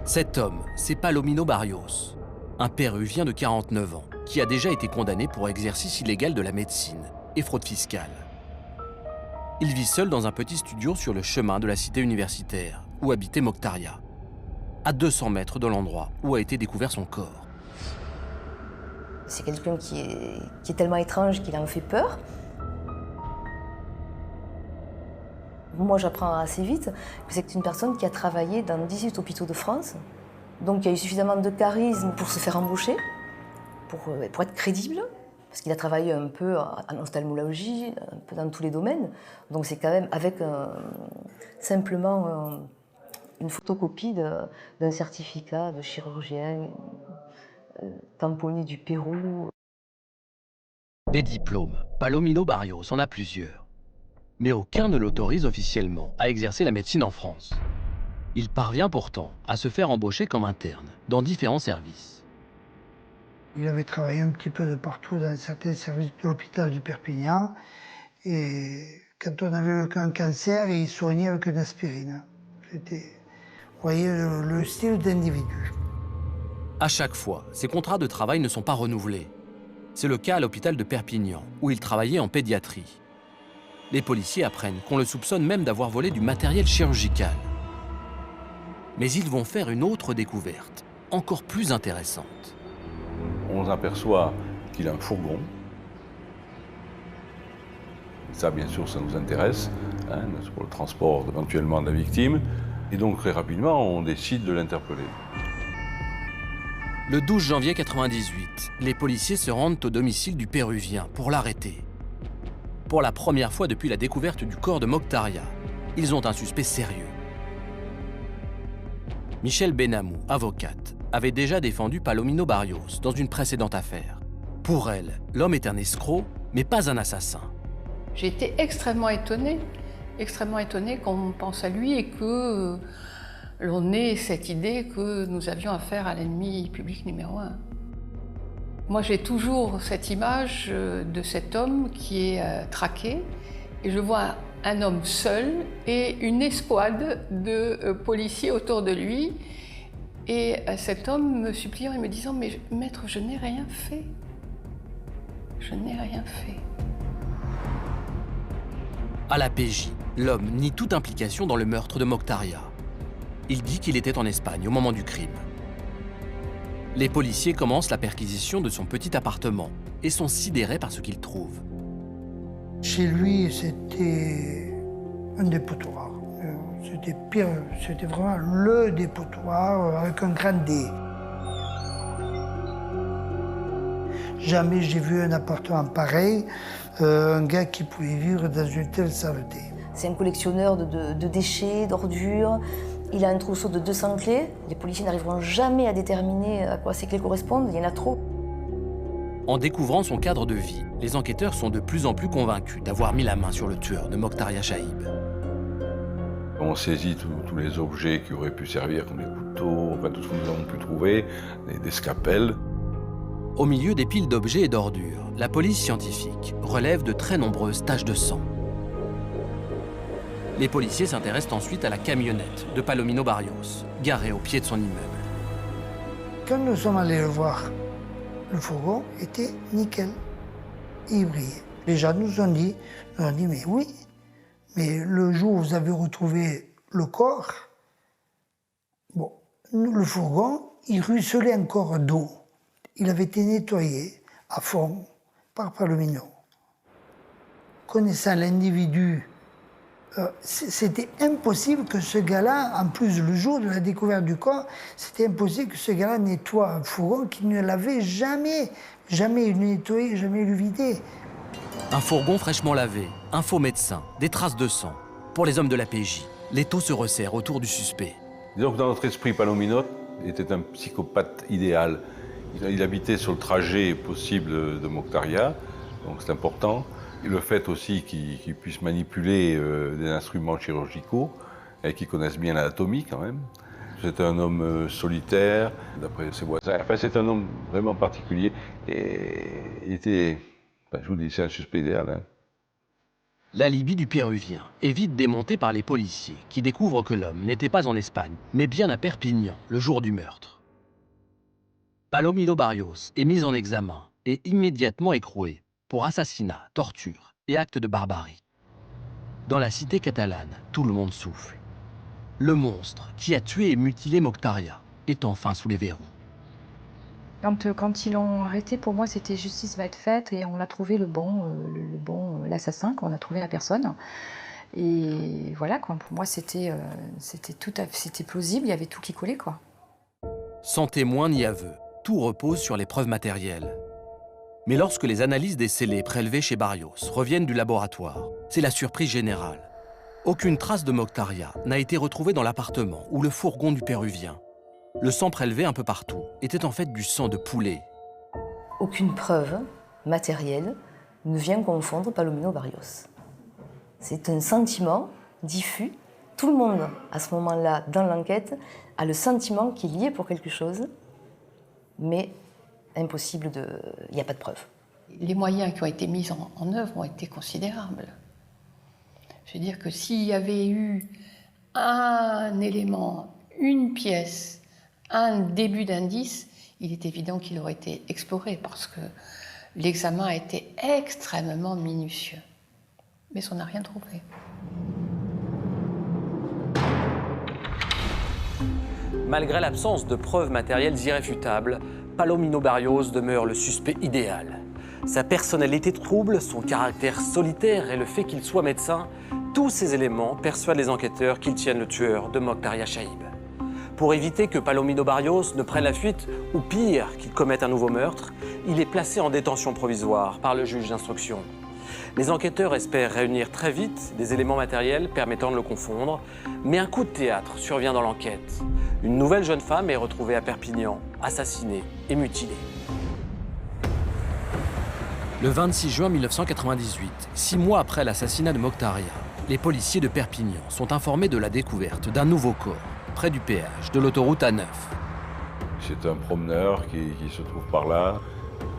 Cet homme, c'est Palomino Barrios, un Péruvien de 49 ans, qui a déjà été condamné pour exercice illégal de la médecine et fraude fiscale. Il vit seul dans un petit studio sur le chemin de la cité universitaire, où habitait Mokhtaria, à 200 mètres de l'endroit où a été découvert son corps. C'est quelqu'un qui est tellement étrange qu'il en fait peur. Moi, j'apprends assez vite que c'est une personne qui a travaillé dans 18 hôpitaux de France, donc qui a eu suffisamment de charisme pour se faire embaucher, pour être crédible, parce qu'il a travaillé un peu en ophtalmologie, un peu dans tous les domaines. Donc c'est quand même avec simplement une photocopie d'un certificat de chirurgien tamponné du Pérou. Des diplômes, Palomino Barrios en a plusieurs. Mais aucun ne l'autorise officiellement à exercer la médecine en France. Il parvient pourtant à se faire embaucher comme interne dans différents services. Il avait travaillé un petit peu de partout dans certains services de l'hôpital de Perpignan. Et quand on avait un cancer, il soignait avec une aspirine. C'était, vous voyez, le style d'individu. À chaque fois, ses contrats de travail ne sont pas renouvelés. C'est le cas à l'hôpital de Perpignan, où il travaillait en pédiatrie. Les policiers apprennent qu'on le soupçonne même d'avoir volé du matériel chirurgical. Mais ils vont faire une autre découverte, encore plus intéressante. On aperçoit qu'il a un fourgon. Ça, bien sûr, ça nous intéresse, hein, pour le transport éventuellement de la victime. Et donc, très rapidement, on décide de l'interpeller. Le 12 janvier 1998, les policiers se rendent au domicile du Péruvien pour l'arrêter. Pour la première fois depuis la découverte du corps de Mokhtaria, ils ont un suspect sérieux. Michèle Benamou, avocate, avait déjà défendu Palomino Barrios dans une précédente affaire. Pour elle, l'homme est un escroc, mais pas un assassin. J'ai été extrêmement étonnée qu'on pense à lui et que l'on ait cette idée que nous avions affaire à l'ennemi public numéro 1. Moi, j'ai toujours cette image de cet homme qui est traqué et je vois un homme seul et une escouade de policiers autour de lui. Et cet homme me suppliant et me disant « Mais maître, je n'ai rien fait. Je n'ai rien fait. » À la PJ, l'homme nie toute implication dans le meurtre de Mokhtaria. Il dit qu'il était en Espagne au moment du crime. Les policiers commencent la perquisition de son petit appartement et sont sidérés par ce qu'ils trouvent. Chez lui, c'était un dépotoir. C'était pire, c'était vraiment le dépotoir avec un grand D. Jamais j'ai vu un appartement pareil, un gars qui pouvait vivre dans une telle saleté. C'est un collectionneur de déchets, d'ordures. Il a un trousseau de 200 clés. Les policiers n'arriveront jamais à déterminer à quoi ces clés correspondent, il y en a trop. En découvrant son cadre de vie, les enquêteurs sont de plus en plus convaincus d'avoir mis la main sur le tueur de Mokhtaria Chaïb. On saisit tous les objets qui auraient pu servir, comme les couteaux, enfin, tout ce que nous avons pu trouver, des scalpels. Au milieu des piles d'objets et d'ordures, la police scientifique relève de très nombreuses taches de sang. Les policiers s'intéressent ensuite à la camionnette de Palomino Barrios, garée au pied de son immeuble. Quand nous sommes allés le voir, le fourgon était nickel. Il brillait. Les gens nous ont dit mais oui, mais le jour où vous avez retrouvé le corps, bon, le fourgon, il ruisselait encore d'eau. Il avait été nettoyé à fond par Palomino. Connaissant l'individu, c'était impossible que ce gars-là, en plus le jour de la découverte du corps, c'était impossible que ce gars-là nettoie un fourgon qui ne l'avait jamais nettoyé, jamais le vidé. Un fourgon fraîchement lavé, un faux médecin, des traces de sang. Pour les hommes de la PJ, l'étau se resserre autour du suspect. Disons que dans notre esprit, Palomino était un psychopathe idéal. Il habitait sur le trajet possible de Mokhtaria, donc c'est important. Et le fait aussi qu'il puisse manipuler des instruments chirurgicaux et qu'il connaisse bien l'anatomie quand même. C'est un homme solitaire, d'après ses voisins. Enfin, c'est un homme vraiment particulier. Et il était, je vous dis, c'est un suspect idéal. Hein. L'alibi du Péruvien est vite démonté par les policiers qui découvrent que l'homme n'était pas en Espagne, mais bien à Perpignan, le jour du meurtre. Palomino Barrios est mis en examen et immédiatement écroué pour assassinat, torture et actes de barbarie. Dans la cité catalane, tout le monde souffle. Le monstre qui a tué et mutilé Mokhtaria est enfin sous les verrous. Quand ils l'ont arrêté, pour moi, c'était justice va être faite et on a trouvé l'assassin, on a trouvé la personne. Et voilà, quoi. Pour moi, c'était plausible, il y avait tout qui collait, quoi. Sans témoin ni aveu, tout repose sur les preuves matérielles. Mais lorsque les analyses des scellés prélevés chez Barrios reviennent du laboratoire, c'est la surprise générale. Aucune trace de Mokhtaria n'a été retrouvée dans l'appartement ou le fourgon du Péruvien. Le sang prélevé un peu partout était en fait du sang de poulet. Aucune preuve matérielle ne vient confondre Palomino Barrios. C'est un sentiment diffus. Tout le monde, à ce moment-là, dans l'enquête, a le sentiment qu'il y est pour quelque chose, mais impossible de... Il n'y a pas de preuve. Les moyens qui ont été mis en œuvre ont été considérables. Je veux dire que s'il y avait eu un élément, une pièce, un début d'indice, il est évident qu'il aurait été exploré parce que l'examen a été extrêmement minutieux. Mais on n'a rien trouvé. Malgré l'absence de preuves matérielles irréfutables, Palomino Barrios demeure le suspect idéal. Sa personnalité trouble, son caractère solitaire et le fait qu'il soit médecin, tous ces éléments persuadent les enquêteurs qu'ils tiennent le tueur de Mokhtar Chaïb. Pour éviter que Palomino Barrios ne prenne la fuite, ou pire, qu'il commette un nouveau meurtre, il est placé en détention provisoire par le juge d'instruction. Les enquêteurs espèrent réunir très vite des éléments matériels permettant de le confondre, mais un coup de théâtre survient dans l'enquête. Une nouvelle jeune femme est retrouvée à Perpignan, assassinée et mutilée. Le 26 juin 1998, 6 mois après l'assassinat de Mokhtaria, les policiers de Perpignan sont informés de la découverte d'un nouveau corps près du péage de l'autoroute A9. C'est un promeneur qui se trouve par là,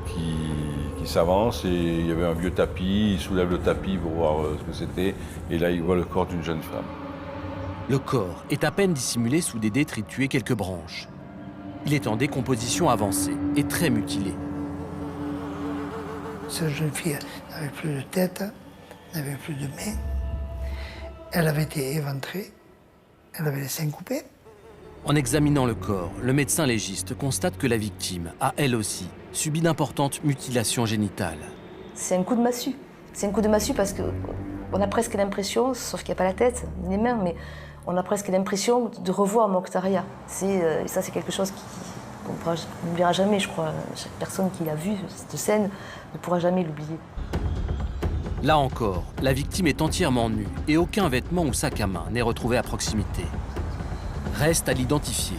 qui s'avance, et il y avait un vieux tapis, il soulève le tapis pour voir ce que c'était, et là il voit le corps d'une jeune femme. Le corps est à peine dissimulé sous des détritus et quelques branches. Il est en décomposition avancée et très mutilé. Cette jeune fille n'avait plus de tête, n'avait plus de mains. Elle avait été éventrée, elle avait les seins coupés. En examinant le corps, le médecin légiste constate que la victime a, elle aussi, subi d'importantes mutilations génitales. C'est un coup de massue. C'est un coup de massue parce qu'on a presque l'impression, sauf qu'il n'y a pas la tête, ni les mains, mais on a presque l'impression de revoir Mokhtaria. Ça, c'est quelque chose qu'on n'oubliera jamais, je crois. Chaque personne qui l'a vu, cette scène, ne pourra jamais l'oublier. Là encore, la victime est entièrement nue et aucun vêtement ou sac à main n'est retrouvé à proximité. Reste à l'identifier.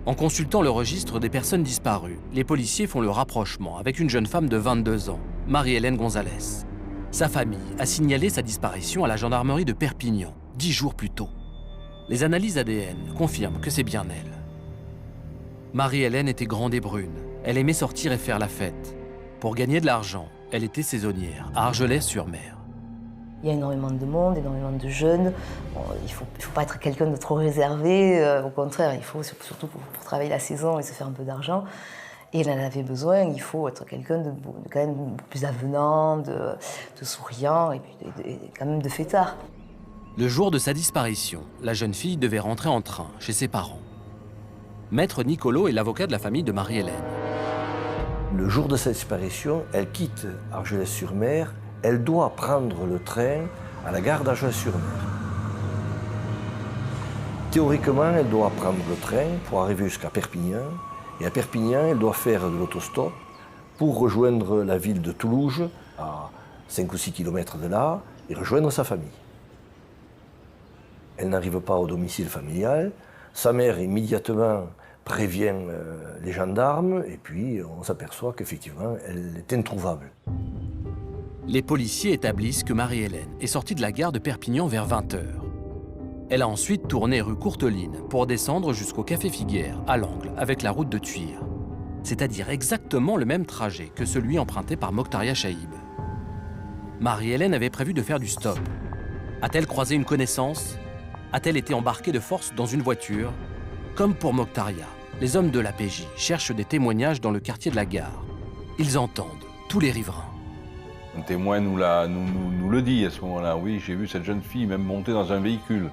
En consultant le registre des personnes disparues, les policiers font le rapprochement avec une jeune femme de 22 ans, Marie-Hélène Gonzalez. Sa famille a signalé sa disparition à la gendarmerie de Perpignan, 10 jours plus tôt. Les analyses ADN confirment que c'est bien elle. Marie-Hélène était grande et brune. Elle aimait sortir et faire la fête. Pour gagner de l'argent, elle était saisonnière à Argelès-sur-Mer. Il y a énormément de monde, énormément de jeunes. Bon, il faut pas être quelqu'un de trop réservé. Au contraire, il faut, surtout pour travailler la saison et se faire un peu d'argent. Et elle en avait besoin. Il faut être quelqu'un de quand même plus avenant, de souriant et puis quand même de fêtard. Le jour de sa disparition, la jeune fille devait rentrer en train chez ses parents. Maître Nicolo est l'avocat de la famille de Marie-Hélène. Le jour de sa disparition, elle quitte Argelès-sur-Mer. Elle doit prendre le train à la gare d'Argelès-sur-Mer. Théoriquement, elle doit prendre le train pour arriver jusqu'à Perpignan. Et à Perpignan, elle doit faire de l'autostop pour rejoindre la ville de Toulouse, à 5 ou 6 km de là, et rejoindre sa famille. Elle n'arrive pas au domicile familial. Sa mère, immédiatement, prévient les gendarmes, et puis on s'aperçoit qu'effectivement, elle est introuvable. Les policiers établissent que Marie-Hélène est sortie de la gare de Perpignan vers 20h. Elle a ensuite tourné rue Courteline pour descendre jusqu'au Café Figuière, à l'angle avec la route de Tuire. C'est-à-dire exactement le même trajet que celui emprunté par Mokhtar Chaïb. Marie-Hélène avait prévu de faire du stop. A-t-elle croisé une connaissance? A-t-elle été embarquée de force dans une voiture? Comme pour Mokhtar, les hommes de la PJ cherchent des témoignages dans le quartier de la gare. Ils entendent tous les riverains. Un témoin nous le dit à ce moment-là. Oui, j'ai vu cette jeune fille même monter dans un véhicule.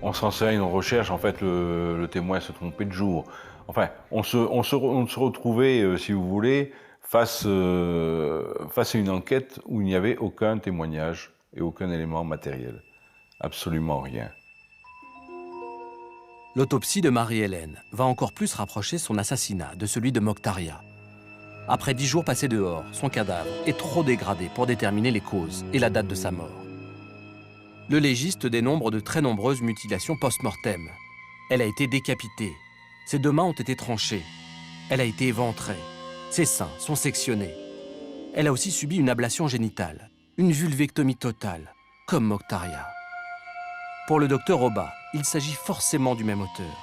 On s'en sert, on recherche, en fait, le témoin se trompait de jour. Enfin, on se retrouvait, si vous voulez, face à une enquête où il n'y avait aucun témoignage et aucun élément matériel. Absolument rien. L'autopsie de Marie-Hélène va encore plus rapprocher son assassinat de celui de Mokhtar. Après 10 jours passés dehors, son cadavre est trop dégradé pour déterminer les causes et la date de sa mort. Le légiste dénombre de très nombreuses mutilations post-mortem. Elle a été décapitée. Ses 2 mains ont été tranchées. Elle a été éventrée. Ses seins sont sectionnés. Elle a aussi subi une ablation génitale, une vulvectomie totale, comme Mokhtar. Pour le docteur Oba, il s'agit forcément du même auteur.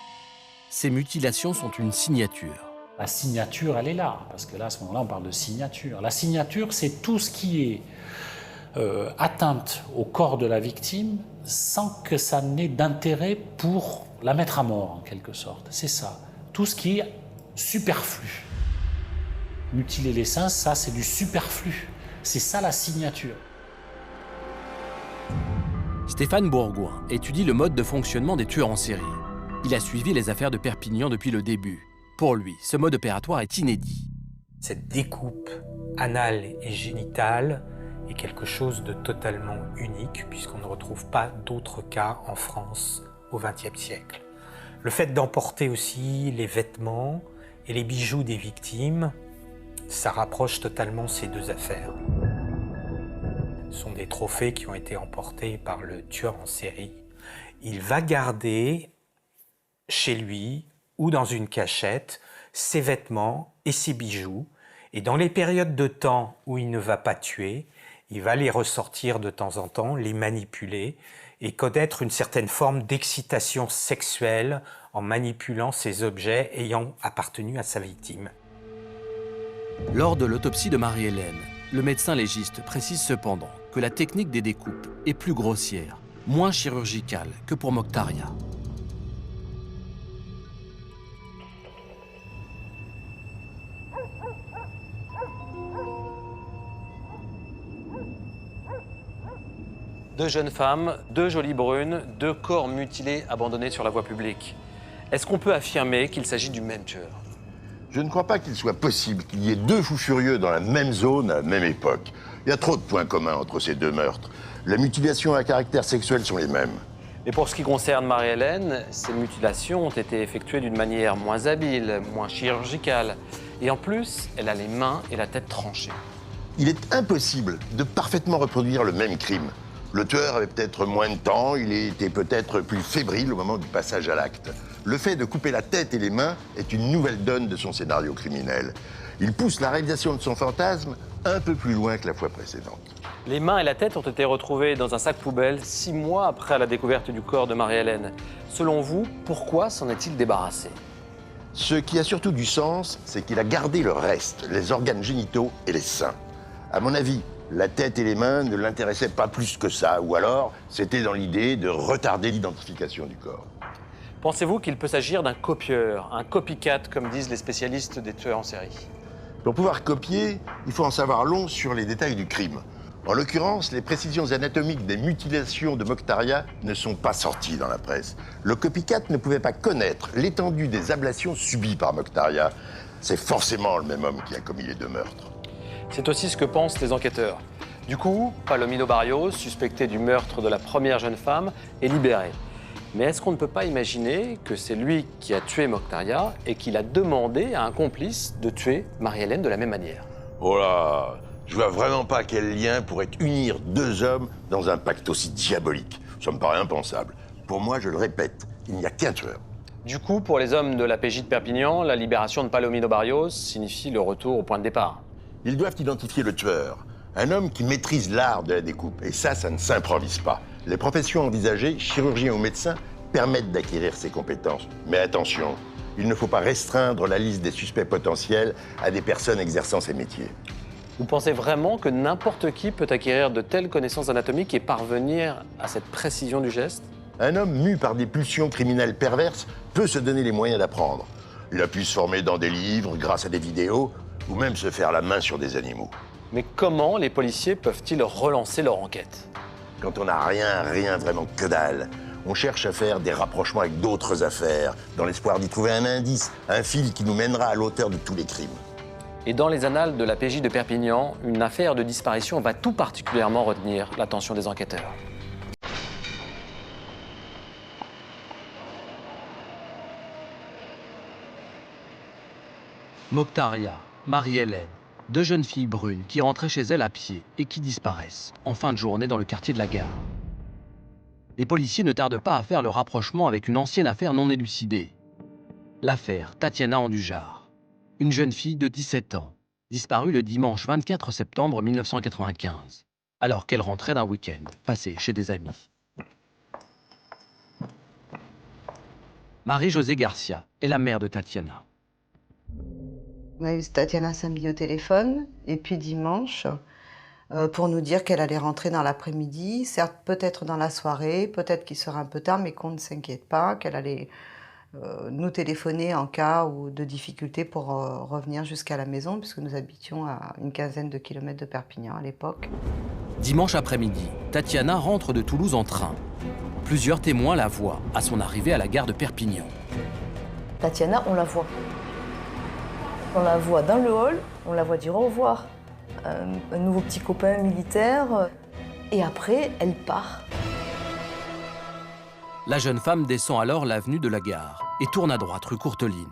Ces mutilations sont une signature. La signature, elle est là, parce que là, à ce moment-là, on parle de signature. La signature, c'est tout ce qui est atteinte au corps de la victime sans que ça n'ait d'intérêt pour la mettre à mort, en quelque sorte. C'est ça. Tout ce qui est superflu. Mutiler les seins, ça, c'est du superflu. C'est ça, la signature. Stéphane Bourgoin étudie le mode de fonctionnement des tueurs en série. Il a suivi les affaires de Perpignan depuis le début. Pour lui, ce mode opératoire est inédit. Cette découpe anale et génitale est quelque chose de totalement unique puisqu'on ne retrouve pas d'autres cas en France au XXe siècle. Le fait d'emporter aussi les vêtements et les bijoux des victimes, ça rapproche totalement ces deux affaires. Ce sont des trophées qui ont été emportés par le tueur en série. Il va garder chez lui ou dans une cachette ses vêtements et ses bijoux. Et dans les périodes de temps où il ne va pas tuer, il va les ressortir de temps en temps, les manipuler et connaître une certaine forme d'excitation sexuelle en manipulant ces objets ayant appartenu à sa victime. Lors de l'autopsie de Marie-Hélène, le médecin légiste précise cependant que la technique des découpes est plus grossière, moins chirurgicale que pour Mokhtaria. Deux jeunes femmes, deux jolies brunes, deux corps mutilés abandonnés sur la voie publique. Est-ce qu'on peut affirmer qu'il s'agit du même tueur? Je ne crois pas qu'il soit possible qu'il y ait deux fous furieux dans la même zone à la même époque. Il y a trop de points communs entre ces deux meurtres. La mutilation à caractère sexuel sont les mêmes. Et pour ce qui concerne Marie-Hélène, ces mutilations ont été effectuées d'une manière moins habile, moins chirurgicale. Et en plus, elle a les mains et la tête tranchées. Il est impossible de parfaitement reproduire le même crime. Le tueur avait peut-être moins de temps, il était peut-être plus fébrile au moment du passage à l'acte. Le fait de couper la tête et les mains est une nouvelle donne de son scénario criminel. Il pousse la réalisation de son fantasme un peu plus loin que la fois précédente. Les mains et la tête ont été retrouvées dans un sac poubelle 6 mois après la découverte du corps de Marie-Hélène. Selon vous, pourquoi s'en est-il débarrassé? Ce qui a surtout du sens, c'est qu'il a gardé le reste, les organes génitaux et les seins. À mon avis, la tête et les mains ne l'intéressaient pas plus que ça, ou alors c'était dans l'idée de retarder l'identification du corps. Pensez-vous qu'il peut s'agir d'un copieur, un copycat, comme disent les spécialistes des tueurs en série? Pour pouvoir copier, il faut en savoir long sur les détails du crime. En l'occurrence, les précisions anatomiques des mutilations de Mokhtaria ne sont pas sorties dans la presse. Le copycat ne pouvait pas connaître l'étendue des ablations subies par Mokhtaria. C'est forcément le même homme qui a commis les deux meurtres. C'est aussi ce que pensent les enquêteurs. Du coup, Palomino Barrios, suspecté du meurtre de la première jeune femme, est libéré. Mais est-ce qu'on ne peut pas imaginer que c'est lui qui a tué Mokhtaria et qu'il a demandé à un complice de tuer Marie-Hélène de la même manière? Oh là, je vois vraiment pas quel lien pourrait unir deux hommes dans un pacte aussi diabolique. Ça me paraît impensable. Pour moi, je le répète, il n'y a qu'un tueur. Du coup, pour les hommes de la PJ de Perpignan, la libération de Palomino Barrios signifie le retour au point de départ. Ils doivent identifier le tueur, un homme qui maîtrise l'art de la découpe. Et ça ne s'improvise pas. Les professions envisagées, chirurgien ou médecin, permettent d'acquérir ces compétences. Mais attention, il ne faut pas restreindre la liste des suspects potentiels à des personnes exerçant ces métiers. Vous pensez vraiment que n'importe qui peut acquérir de telles connaissances anatomiques et parvenir à cette précision du geste? Un homme mu par des pulsions criminelles perverses peut se donner les moyens d'apprendre. Il a pu se former dans des livres, grâce à des vidéos, ou même se faire la main sur des animaux. Mais comment les policiers peuvent-ils relancer leur enquête? Quand on n'a rien, vraiment que dalle, on cherche à faire des rapprochements avec d'autres affaires, dans l'espoir d'y trouver un indice, un fil qui nous mènera à l'auteur de tous les crimes. Et dans les annales de la PJ de Perpignan, une affaire de disparition va tout particulièrement retenir l'attention des enquêteurs. Mokhtaria, Marie-Hélène, deux jeunes filles brunes qui rentraient chez elles à pied et qui disparaissent en fin de journée dans le quartier de la Gare. Les policiers ne tardent pas à faire le rapprochement avec une ancienne affaire non élucidée. L'affaire Tatiana Andujar, une jeune fille de 17 ans, disparue le dimanche 24 septembre 1995, alors qu'elle rentrait d'un week-end passé chez des amis. Marie-Josée Garcia est la mère de Tatiana. On a eu Tatiana samedi au téléphone, et puis dimanche, pour nous dire qu'elle allait rentrer dans l'après-midi, certes peut-être dans la soirée, peut-être qu'il sera un peu tard, mais qu'on ne s'inquiète pas, qu'elle allait nous téléphoner en cas de difficulté pour revenir jusqu'à la maison, puisque nous habitions à une quinzaine de kilomètres de Perpignan à l'époque. Dimanche après-midi, Tatiana rentre de Toulouse en train. Plusieurs témoins la voient à son arrivée à la gare de Perpignan. Tatiana, on la voit. On la voit dans le hall, on la voit dire au revoir. Un nouveau petit copain militaire. Et après, elle part. La jeune femme descend alors l'avenue de la gare et tourne à droite rue Courteline.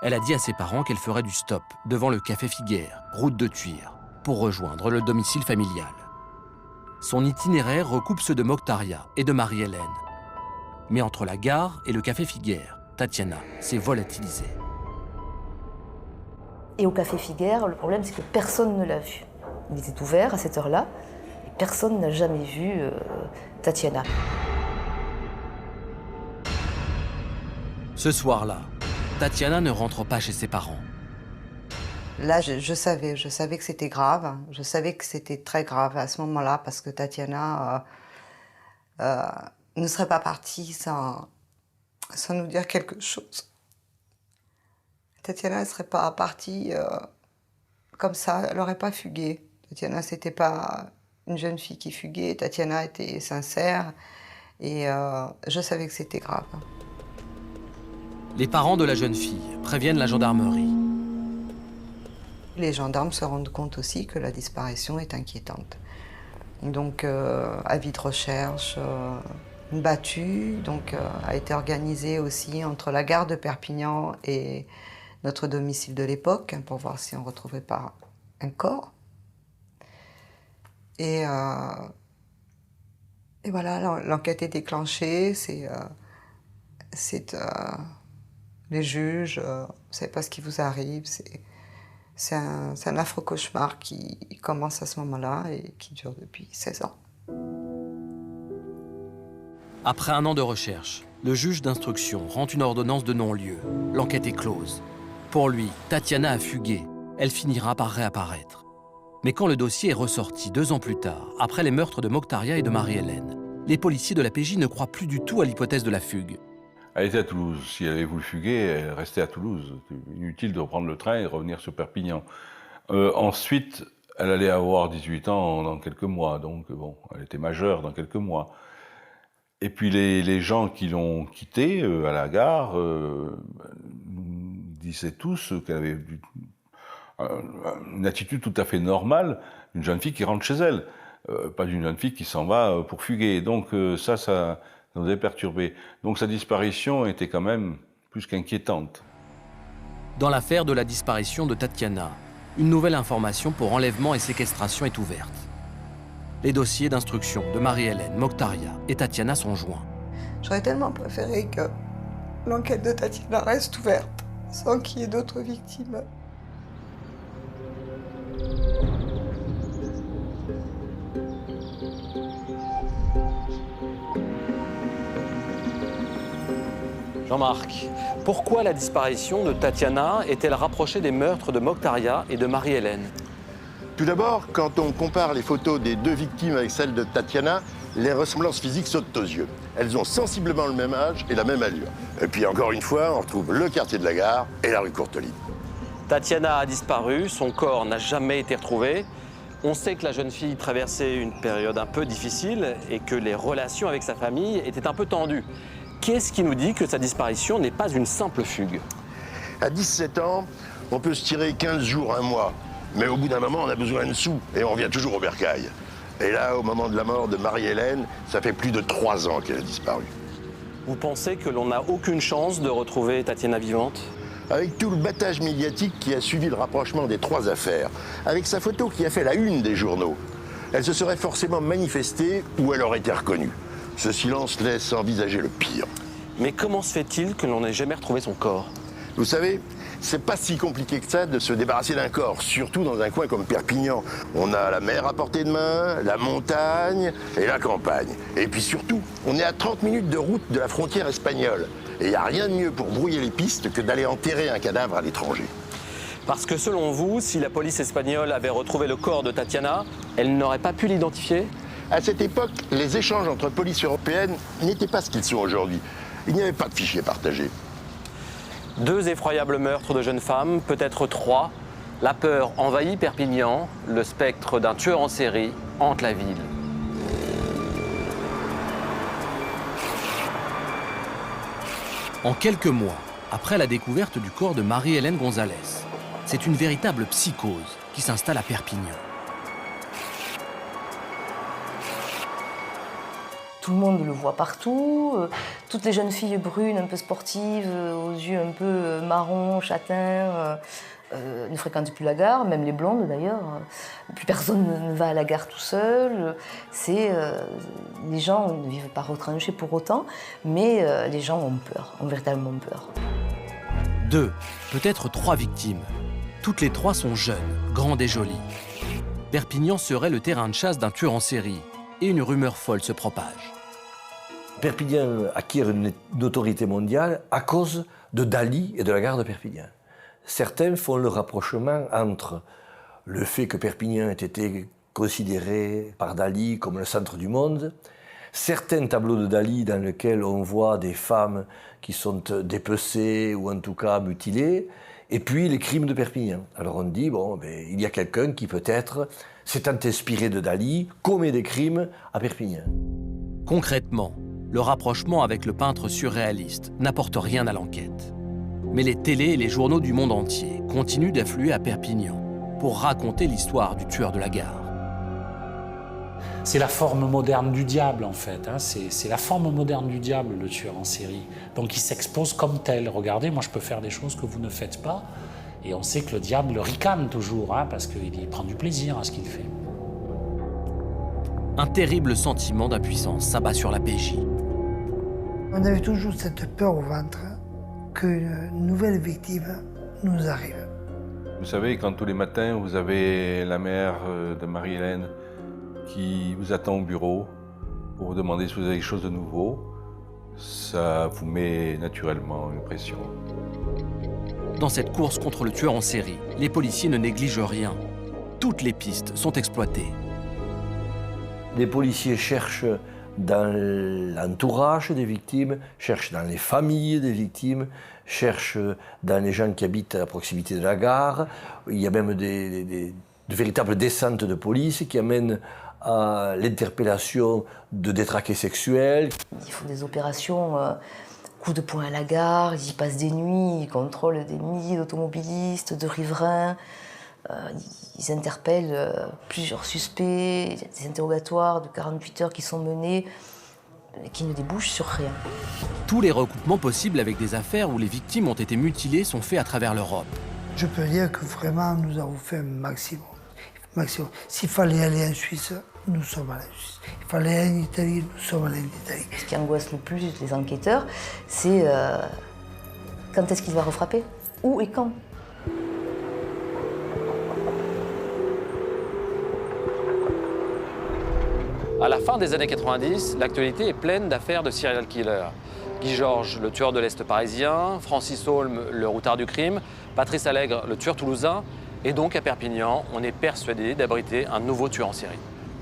Elle a dit à ses parents qu'elle ferait du stop devant le café Figuère, route de Thuir, pour rejoindre le domicile familial. Son itinéraire recoupe ceux de Mokhtaria et de Marie-Hélène. Mais entre la gare et le café Figuère, Tatiana s'est volatilisée. Et au café Figuère, le problème, c'est que personne ne l'a vue. Il était ouvert à cette heure-là, et personne n'a jamais vu Tatiana. Ce soir-là, Tatiana ne rentre pas chez ses parents. Là, je savais que c'était grave. Je savais que c'était très grave à ce moment-là parce que Tatiana ne serait pas partie sans nous dire quelque chose. Tatiana ne serait pas partie comme ça, elle n'aurait pas fugué. Tatiana, c'était pas une jeune fille qui fuguait. Tatiana était sincère et je savais que c'était grave. Les parents de la jeune fille préviennent la gendarmerie. Les gendarmes se rendent compte aussi que la disparition est inquiétante. Donc, avis de recherche, une battue a été organisée aussi entre la gare de Perpignan et notre domicile de l'époque pour voir si on ne retrouvait pas un corps. Et voilà, l'enquête est déclenchée. Les juges, vous ne savez pas ce qui vous arrive. C'est un affreux cauchemar qui commence à ce moment-là et qui dure depuis 16 ans. Après un an de recherche, le juge d'instruction rend une ordonnance de non-lieu. L'enquête est close. Pour lui, Tatiana a fugué. Elle finira par réapparaître. Mais quand le dossier est ressorti 2 ans plus tard, après les meurtres de Mokhtaria et de Marie-Hélène, les policiers de la PJ ne croient plus du tout à l'hypothèse de la fugue. Elle était à Toulouse. Si elle avait voulu fuguer, elle restait à Toulouse. C'était inutile de reprendre le train et revenir sur Perpignan. Ensuite, elle allait avoir 18 ans dans quelques mois. Donc, bon, elle était majeure dans quelques mois. Et puis, les gens qui l'ont quittée à la gare disaient tous qu'elle avait une attitude tout à fait normale, une jeune fille qui rentre chez elle. Pas d'une jeune fille qui s'en va pour fuguer. Donc, ça nous avait perturbés. Donc sa disparition était quand même plus qu'inquiétante. Dans l'affaire de la disparition de Tatiana, une nouvelle information pour enlèvement et séquestration est ouverte. Les dossiers d'instruction de Marie-Hélène, Mokhtaria et Tatiana sont joints. J'aurais tellement préféré que l'enquête de Tatiana reste ouverte, sans qu'il y ait d'autres victimes. Jean-Marc, pourquoi la disparition de Tatiana est-elle rapprochée des meurtres de Mokhtaria et de Marie-Hélène? Tout d'abord, quand on compare les photos des 2 victimes avec celles de Tatiana, les ressemblances physiques sautent aux yeux. Elles ont sensiblement le même âge et la même allure. Et puis encore une fois, on retrouve le quartier de la gare et la rue Courteline. Tatiana a disparu, son corps n'a jamais été retrouvé. On sait que la jeune fille traversait une période un peu difficile et que les relations avec sa famille étaient un peu tendues. Qu'est-ce qui nous dit que sa disparition n'est pas une simple fugue? À 17 ans, on peut se tirer 15 jours, 1 mois. Mais au bout d'un moment, on a besoin de sous et on revient toujours au bercail. Et là, au moment de la mort de Marie-Hélène, ça fait plus de 3 ans qu'elle a disparu. Vous pensez que l'on n'a aucune chance de retrouver Tatiana vivante? Avec tout le battage médiatique qui a suivi le rapprochement des 3 affaires, avec sa photo qui a fait la une des journaux, elle se serait forcément manifestée ou elle aurait été reconnue. Ce silence laisse envisager le pire. Mais comment se fait-il que l'on n'ait jamais retrouvé son corps? Vous savez, c'est pas si compliqué que ça de se débarrasser d'un corps, surtout dans un coin comme Perpignan. On a la mer à portée de main, la montagne et la campagne. Et puis surtout, on est à 30 minutes de route de la frontière espagnole. Et il n'y a rien de mieux pour brouiller les pistes que d'aller enterrer un cadavre à l'étranger. Parce que selon vous, si la police espagnole avait retrouvé le corps de Tatiana, elle n'aurait pas pu l'identifier? À cette époque, les échanges entre polices européennes n'étaient pas ce qu'ils sont aujourd'hui. Il n'y avait pas de fichiers partagés. 2 effroyables meurtres de jeunes femmes, peut-être 3. La peur envahit Perpignan, le spectre d'un tueur en série hante la ville. En quelques mois, après la découverte du corps de Marie-Hélène González, c'est une véritable psychose qui s'installe à Perpignan. Tout le monde le voit partout. Toutes les jeunes filles brunes, un peu sportives, aux yeux un peu marron, châtains, ne fréquentent plus la gare, même les blondes d'ailleurs. Plus personne ne va à la gare tout seul. Les gens ne vivent pas retranchés pour autant, mais les gens ont peur, ont véritablement peur. 2, peut-être 3 victimes. Toutes les 3 sont jeunes, grandes et jolies. Perpignan serait le terrain de chasse d'un tueur en série, et une rumeur folle se propage. Perpignan acquiert une notoriété mondiale à cause de Dali et de la gare de Perpignan. Certains font le rapprochement entre le fait que Perpignan ait été considéré par Dali comme le centre du monde, certains tableaux de Dali dans lesquels on voit des femmes qui sont dépecées ou en tout cas mutilées, et puis les crimes de Perpignan. Alors on dit, bon, il y a quelqu'un qui peut-être s'étant inspiré de Dali, commet des crimes à Perpignan. Concrètement, le rapprochement avec le peintre surréaliste n'apporte rien à l'enquête. Mais les télés et les journaux du monde entier continuent d'affluer à Perpignan pour raconter l'histoire du tueur de la gare. C'est la forme moderne du diable, en fait. Hein. C'est la forme moderne du diable, le tueur en série. Donc il s'expose comme tel. Regardez, moi je peux faire des choses que vous ne faites pas. Et on sait que le diable ricane toujours, hein, parce qu'il prend du plaisir à ce qu'il fait. Un terrible sentiment d'impuissance s'abat sur la PJ. On avait toujours cette peur au ventre qu'une nouvelle victime nous arrive. Vous savez, quand tous les matins, vous avez la mère de Marie-Hélène qui vous attend au bureau pour vous demander si vous avez quelque chose de nouveau, ça vous met naturellement une pression. Dans cette course contre le tueur en série, les policiers ne négligent rien. Toutes les pistes sont exploitées. Les policiers cherchent dans l'entourage des victimes, cherchent dans les familles des victimes, cherchent dans les gens qui habitent à proximité de la gare. Il y a même de véritables descentes de police qui amènent à l'interpellation de détraqués sexuels. Ils font des opérations coups de poing à la gare, ils y passent des nuits, ils contrôlent des milliers d'automobilistes, de riverains. Ils interpellent plusieurs suspects, il y a des interrogatoires de 48 heures qui sont menés, qui ne débouchent sur rien. Tous les recoupements possibles avec des affaires où les victimes ont été mutilées sont faits à travers l'Europe. Je peux dire que vraiment, nous avons fait un maximum. S'il fallait aller en Suisse, nous sommes allés en Suisse. Il fallait aller en Italie, nous sommes allés en Italie. Ce qui angoisse le plus les enquêteurs, c'est quand est-ce qu'il va refrapper? Où et quand? À la fin des années 90, l'actualité est pleine d'affaires de serial killers. Guy Georges, le tueur de l'Est parisien, Francis Holm, le routard du crime, Patrice Allègre, le tueur toulousain. Et donc à Perpignan, on est persuadé d'abriter un nouveau tueur en série.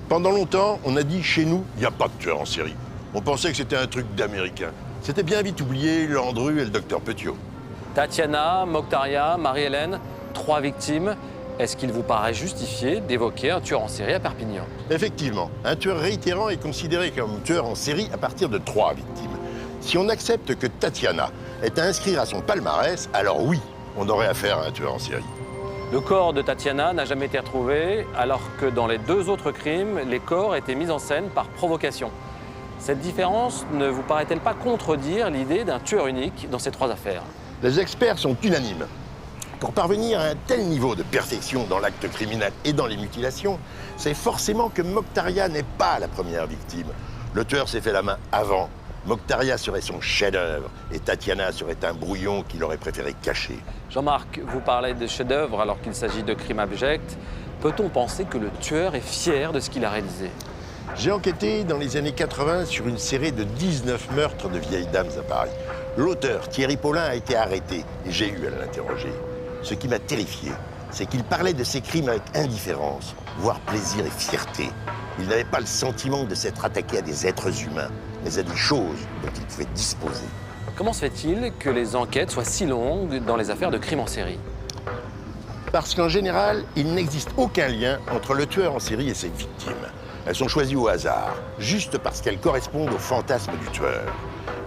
Pendant longtemps, on a dit chez nous, il n'y a pas de tueur en série. On pensait que c'était un truc d'Américain. C'était bien vite oublié, Landru et le docteur Petiot. Tatiana, Mokhtaria, Marie-Hélène, 3 victimes. Est-ce qu'il vous paraît justifié d'évoquer un tueur en série à Perpignan? Effectivement, un tueur réitérant est considéré comme tueur en série à partir de 3 victimes. Si on accepte que Tatiana est à inscrire à son palmarès, alors oui, on aurait affaire à un tueur en série. Le corps de Tatiana n'a jamais été retrouvé, alors que dans les 2 autres crimes, les corps étaient mis en scène par provocation. Cette différence ne vous paraît-elle pas contredire l'idée d'un tueur unique dans ces 3 affaires? Les experts sont unanimes. Pour parvenir à un tel niveau de perfection dans l'acte criminel et dans les mutilations, c'est forcément que Mokhtaria n'est pas la première victime. Le tueur s'est fait la main avant. Mokhtaria serait son chef-d'œuvre et Tatiana serait un brouillon qu'il aurait préféré cacher. Jean-Marc, vous parlez de chef-d'œuvre alors qu'il s'agit de crimes abjects. Peut-on penser que le tueur est fier de ce qu'il a réalisé? J'ai enquêté dans les années 80 sur une série de 19 meurtres de vieilles dames à Paris. L'auteur, Thierry Paulin, a été arrêté et j'ai eu à l'interroger. Ce qui m'a terrifié, c'est qu'il parlait de ses crimes avec indifférence, voire plaisir et fierté. Il n'avait pas le sentiment de s'être attaqué à des êtres humains, mais à des choses dont il pouvait disposer. Comment se fait-il que les enquêtes soient si longues dans les affaires de crimes en série? Parce qu'en général, il n'existe aucun lien entre le tueur en série et ses victimes. Elles sont choisies au hasard, juste parce qu'elles correspondent au fantasme du tueur.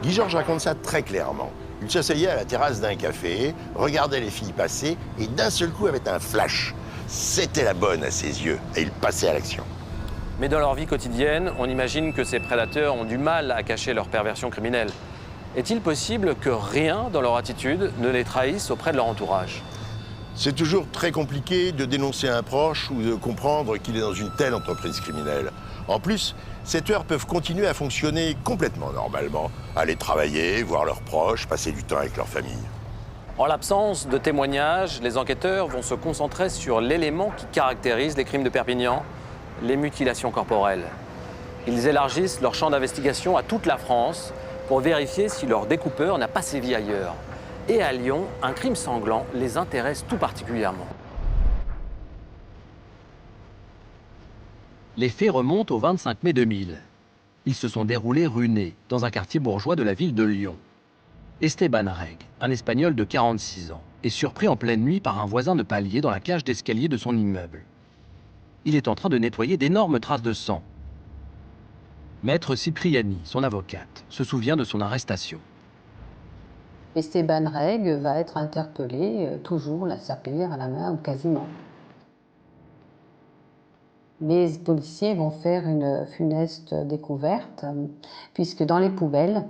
Guy Georges raconte ça très clairement. Il s'asseyait à la terrasse d'un café, regardait les filles passer et d'un seul coup avait un flash. C'était la bonne à ses yeux et il passait à l'action. Mais dans leur vie quotidienne, on imagine que ces prédateurs ont du mal à cacher leur perversion criminelle. Est-il possible que rien dans leur attitude ne les trahisse auprès de leur entourage? C'est toujours très compliqué de dénoncer un proche ou de comprendre qu'il est dans une telle entreprise criminelle. En plus, ces tueurs peuvent continuer à fonctionner complètement normalement, aller travailler, voir leurs proches, passer du temps avec leur famille. En l'absence de témoignages, les enquêteurs vont se concentrer sur l'élément qui caractérise les crimes de Perpignan, les mutilations corporelles. Ils élargissent leur champ d'investigation à toute la France pour vérifier si leur découpeur n'a pas sévi ailleurs. Et à Lyon, un crime sanglant les intéresse tout particulièrement. Les faits remontent au 25 mai 2000. Ils se sont déroulés rue Ney, dans un quartier bourgeois de la ville de Lyon. Esteban Reg, un Espagnol de 46 ans, est surpris en pleine nuit par un voisin de palier dans la cage d'escalier de son immeuble. Il est en train de nettoyer d'énormes traces de sang. Maître Cipriani, son avocate, se souvient de son arrestation. Esteban Reg va être interpellé, toujours la serpillière à la main, ou quasiment. Les policiers vont faire une funeste découverte, puisque dans les poubelles,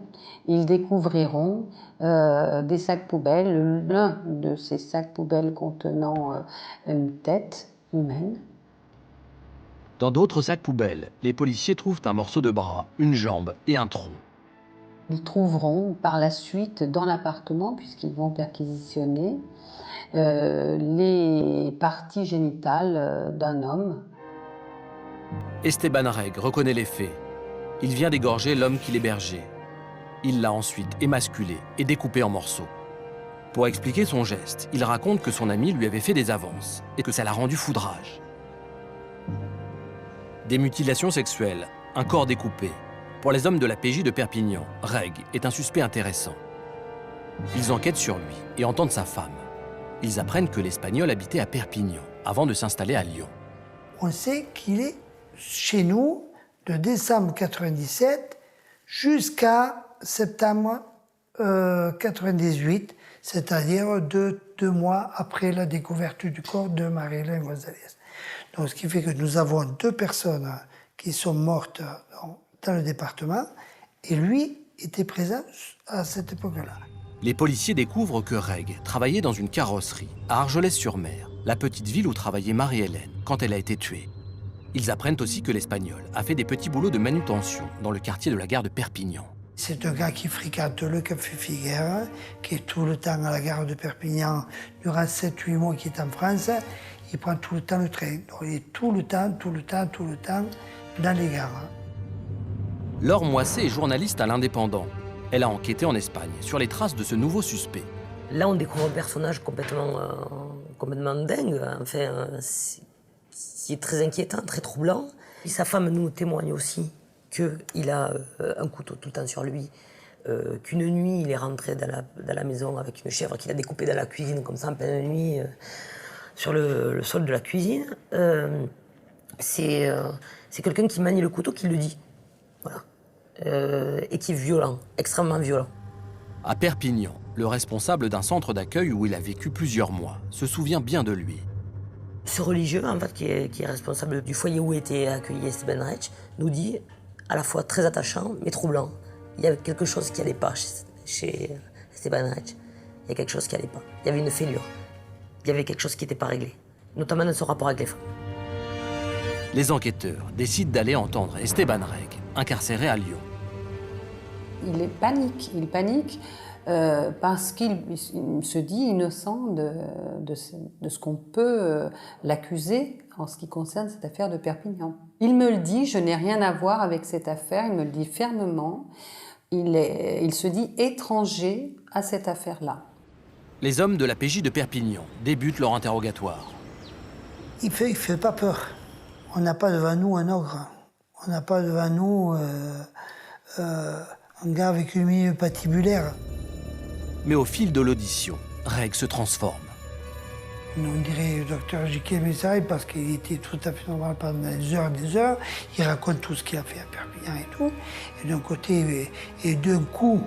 ils découvriront des sacs poubelles, l'un de ces sacs poubelles contenant une tête humaine. Dans d'autres sacs poubelles, les policiers trouvent un morceau de bras, une jambe et un tronc. Ils trouveront par la suite dans l'appartement, puisqu'ils vont perquisitionner, les parties génitales d'un homme. Esteban Reg reconnaît les faits. Il vient d'égorger l'homme qui l'hébergeait. Il l'a ensuite émasculé et découpé en morceaux. Pour expliquer son geste, il raconte que son ami lui avait fait des avances et que ça l'a rendu foudrage. Des mutilations sexuelles, un corps découpé. Pour les hommes de la PJ de Perpignan, Reg est un suspect intéressant. Ils enquêtent sur lui et entendent sa femme. Ils apprennent que l'Espagnol habitait à Perpignan avant de s'installer à Lyon. On sait qu'il est chez nous de décembre 97 jusqu'à septembre 98, c'est-à-dire deux mois après la découverte du corps de Marie-Hélène González. Donc, ce qui fait que nous avons 2 personnes qui sont mortes dans le département, et lui était présent à cette époque-là. Les policiers découvrent que Reg travaillait dans une carrosserie à Argelès-sur-Mer, la petite ville où travaillait Marie-Hélène quand elle a été tuée. Ils apprennent aussi que l'Espagnol a fait des petits boulots de manutention dans le quartier de la gare de Perpignan. C'est un gars qui fréquente le Café Figueres, qui est tout le temps à la gare de Perpignan, durant 7-8 mois qu'il est en France. Il prend tout le temps le train. Donc il est tout le temps dans les gares. Laure Moissé est journaliste à l'Indépendant. Elle a enquêté en Espagne sur les traces de ce nouveau suspect. Là, on découvre un personnage complètement dingue, enfin, qui est très inquiétant, très troublant. Et sa femme nous témoigne aussi qu'il a un couteau tout le temps sur lui, qu'une nuit, il est rentré dans la maison avec une chèvre qu'il a découpée dans la cuisine, comme ça, en pleine nuit, sur le sol de la cuisine. C'est quelqu'un qui manie le couteau, qui le dit. Voilà. Et qui est violent, extrêmement violent. À Perpignan, le responsable d'un centre d'accueil où il a vécu plusieurs mois se souvient bien de lui. Ce religieux, en fait, qui est responsable du foyer où était accueilli Esteban Reg, nous dit, à la fois très attachant, mais troublant. Il y avait quelque chose qui n'allait pas chez Esteban Reg. Il y a quelque chose qui n'allait pas. Il y avait une fêlure. Il y avait quelque chose qui n'était pas réglé, notamment dans son rapport avec les femmes. Les enquêteurs décident d'aller entendre Esteban Reg, incarcéré à Lyon. Il panique parce qu'il se dit innocent de ce qu'on peut l'accuser en ce qui concerne cette affaire de Perpignan. Il me le dit, je n'ai rien à voir avec cette affaire, il me le dit fermement. Il se dit étranger à cette affaire-là. Les hommes de la PJ de Perpignan débutent leur interrogatoire. Il fait pas peur. On n'a pas devant nous un ogre. On n'a pas devant nous un gars avec une milieu patibulaire. Mais au fil de l'audition, Reg se transforme. On dirait le docteur Jekyll et Hyde parce qu'il était tout à fait normal pendant des heures et des heures. Il raconte tout ce qu'il a fait à Perpignan et tout. Et d'un côté, et d'un coup,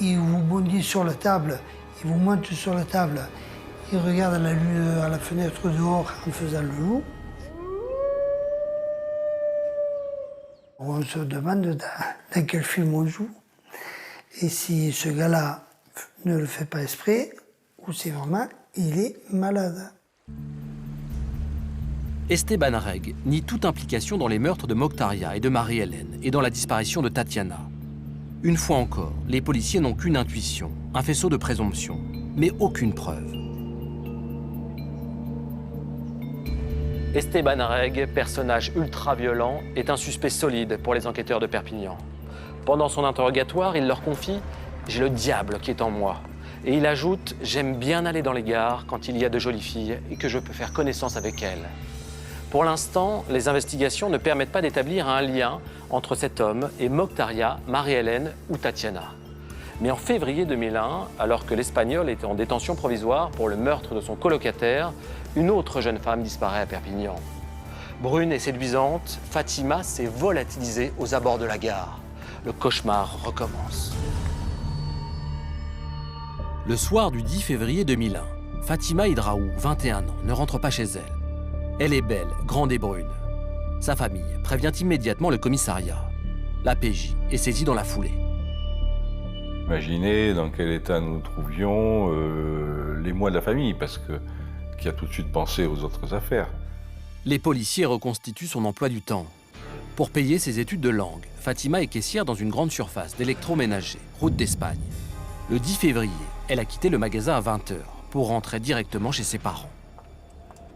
il vous bondit sur la table, il vous monte sur la table, il regarde à la fenêtre dehors en faisant le loup. On se demande dans quel film on joue. Et si ce gars-là ne le fait pas exprès, ou c'est vraiment, il est malade. Esteban Reg nie toute implication dans les meurtres de Mokhtaria et de Marie-Hélène et dans la disparition de Tatiana. Une fois encore, les policiers n'ont qu'une intuition, un faisceau de présomption, mais aucune preuve. Esteban Reg, personnage ultra-violent, est un suspect solide pour les enquêteurs de Perpignan. Pendant son interrogatoire, il leur confie « J'ai le diable qui est en moi ». Et il ajoute « J'aime bien aller dans les gares quand il y a de jolies filles et que je peux faire connaissance avec elles ». Pour l'instant, les investigations ne permettent pas d'établir un lien entre cet homme et Mokhtaria, Marie-Hélène ou Tatiana. Mais en février 2001, alors que l'Espagnol était en détention provisoire pour le meurtre de son colocataire, une autre jeune femme disparaît à Perpignan. Brune et séduisante, Fatima s'est volatilisée aux abords de la gare. Le cauchemar recommence. Le soir du 10 février 2001, Fatima Hidraou, 21 ans, ne rentre pas chez elle. Elle est belle, grande et brune. Sa famille prévient immédiatement le commissariat. La PJ est saisie dans la foulée. Imaginez dans quel état nous nous trouvions, l'émoi de la famille, parce que qui a tout de suite pensé aux autres affaires. Les policiers reconstituent son emploi du temps. Pour payer ses études de langue, Fatima est caissière dans une grande surface d'électroménager, route d'Espagne. Le 10 février, elle a quitté le magasin à 20h pour rentrer directement chez ses parents.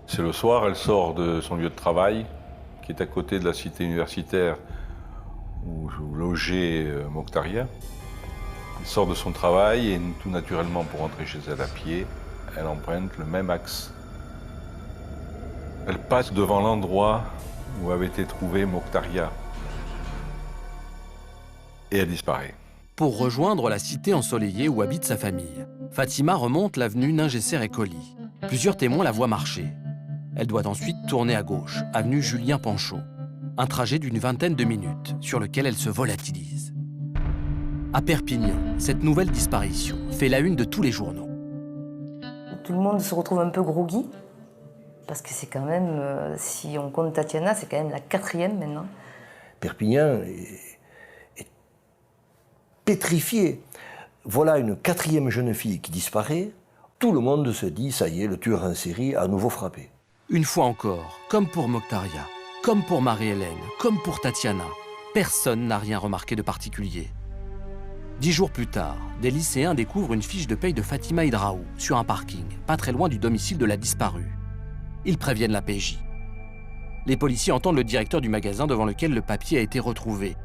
C'est le soir, elle sort de son lieu de travail, qui est à côté de la cité universitaire où logeait Mokhtaria. Elle sort de son travail et tout naturellement pour rentrer chez elle à pied, elle emprunte le même axe. Elle passe devant l'endroit où avait été trouvé Mokhtaria et elle disparaît. Pour rejoindre la cité ensoleillée où habite sa famille, Fatima remonte l'avenue Ningesser-Écoli. Plusieurs témoins la voient marcher. Elle doit ensuite tourner à gauche, avenue Julien Panchaud. Un trajet d'une vingtaine de minutes sur lequel elle se volatilise. À Perpignan, cette nouvelle disparition fait la une de tous les journaux. Tout le monde se retrouve un peu groggy, parce que c'est quand même, si on compte Tatiana, c'est quand même la 4e maintenant. Perpignan est pétrifié. Voilà une 4e jeune fille qui disparaît. Tout le monde se dit, ça y est, le tueur en série a à nouveau frappé. Une fois encore, comme pour Mokhtaria, comme pour Marie-Hélène, comme pour Tatiana, personne n'a rien remarqué de particulier. 10 jours plus tard, des lycéens découvrent une fiche de paye de Fatima Hidraou sur un parking, pas très loin du domicile de la disparue. Ils préviennent la PJ. Les policiers entendent le directeur du magasin devant lequel le papier a été retrouvé.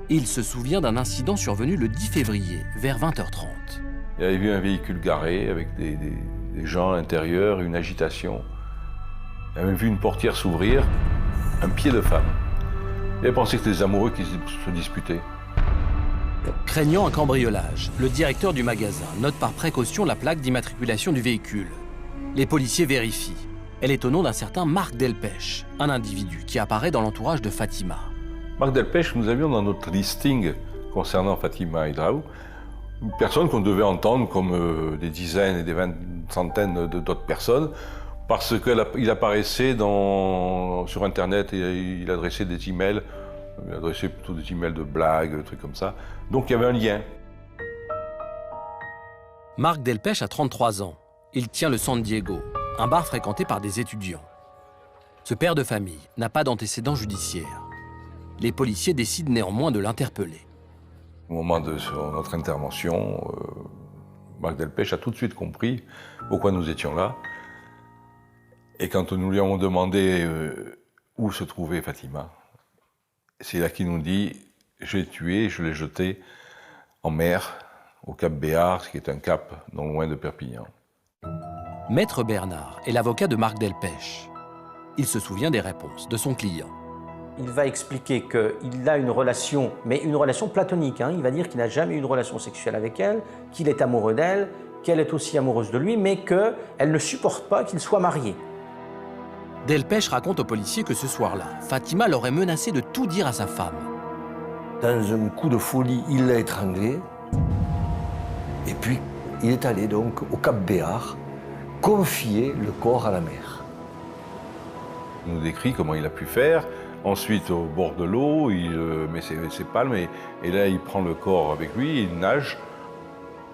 Il se souvient d'un incident survenu le 10 février, vers 20h30. Il avait vu un véhicule garé avec des gens à l'intérieur, une agitation. Il avait vu une portière s'ouvrir, un pied de femme. Il avait pensé que c'était des amoureux qui se disputaient. Craignant un cambriolage, le directeur du magasin note par précaution la plaque d'immatriculation du véhicule. Les policiers vérifient. Elle est au nom d'un certain Marc Delpech, un individu qui apparaît dans l'entourage de Fatima. Marc Delpech, nous avions dans notre listing concernant Fatima Hidraou une personne qu'on devait entendre comme des dizaines et des centaines d'autres personnes parce qu'il apparaissait sur Internet et il adressait des emails. Il adressait plutôt des emails de blagues, des trucs comme ça. Donc il y avait un lien. Marc Delpech a 33 ans. Il tient le San Diego, un bar fréquenté par des étudiants. Ce père de famille n'a pas d'antécédents judiciaires. Les policiers décident néanmoins de l'interpeller. Au moment de notre intervention, Marc Delpech a tout de suite compris pourquoi nous étions là. Et quand nous lui avons demandé où se trouvait Fatima, c'est là qu'il nous dit « Je l'ai tué, je l'ai jeté en mer, au cap Béar, qui est un cap non loin de Perpignan. » Maître Bernard est l'avocat de Marc Delpech. Il se souvient des réponses de son client. Il va expliquer qu'il a une relation, mais une relation platonique. Il va dire qu'il n'a jamais eu une relation sexuelle avec elle, qu'il est amoureux d'elle qu'elle est aussi amoureuse de lui, mais qu'elle ne supporte pas qu'il soit marié. Delpech raconte aux policiers que ce soir-là, Fatima l'aurait menacé de tout dire à sa femme. Dans un coup de folie, il l'a étranglée. Et puis, il est allé donc au Cap Béar confier le corps à la mer. Il nous décrit comment il a pu faire. Ensuite, au bord de l'eau, il met ses palmes et là, il prend le corps avec lui, il nage.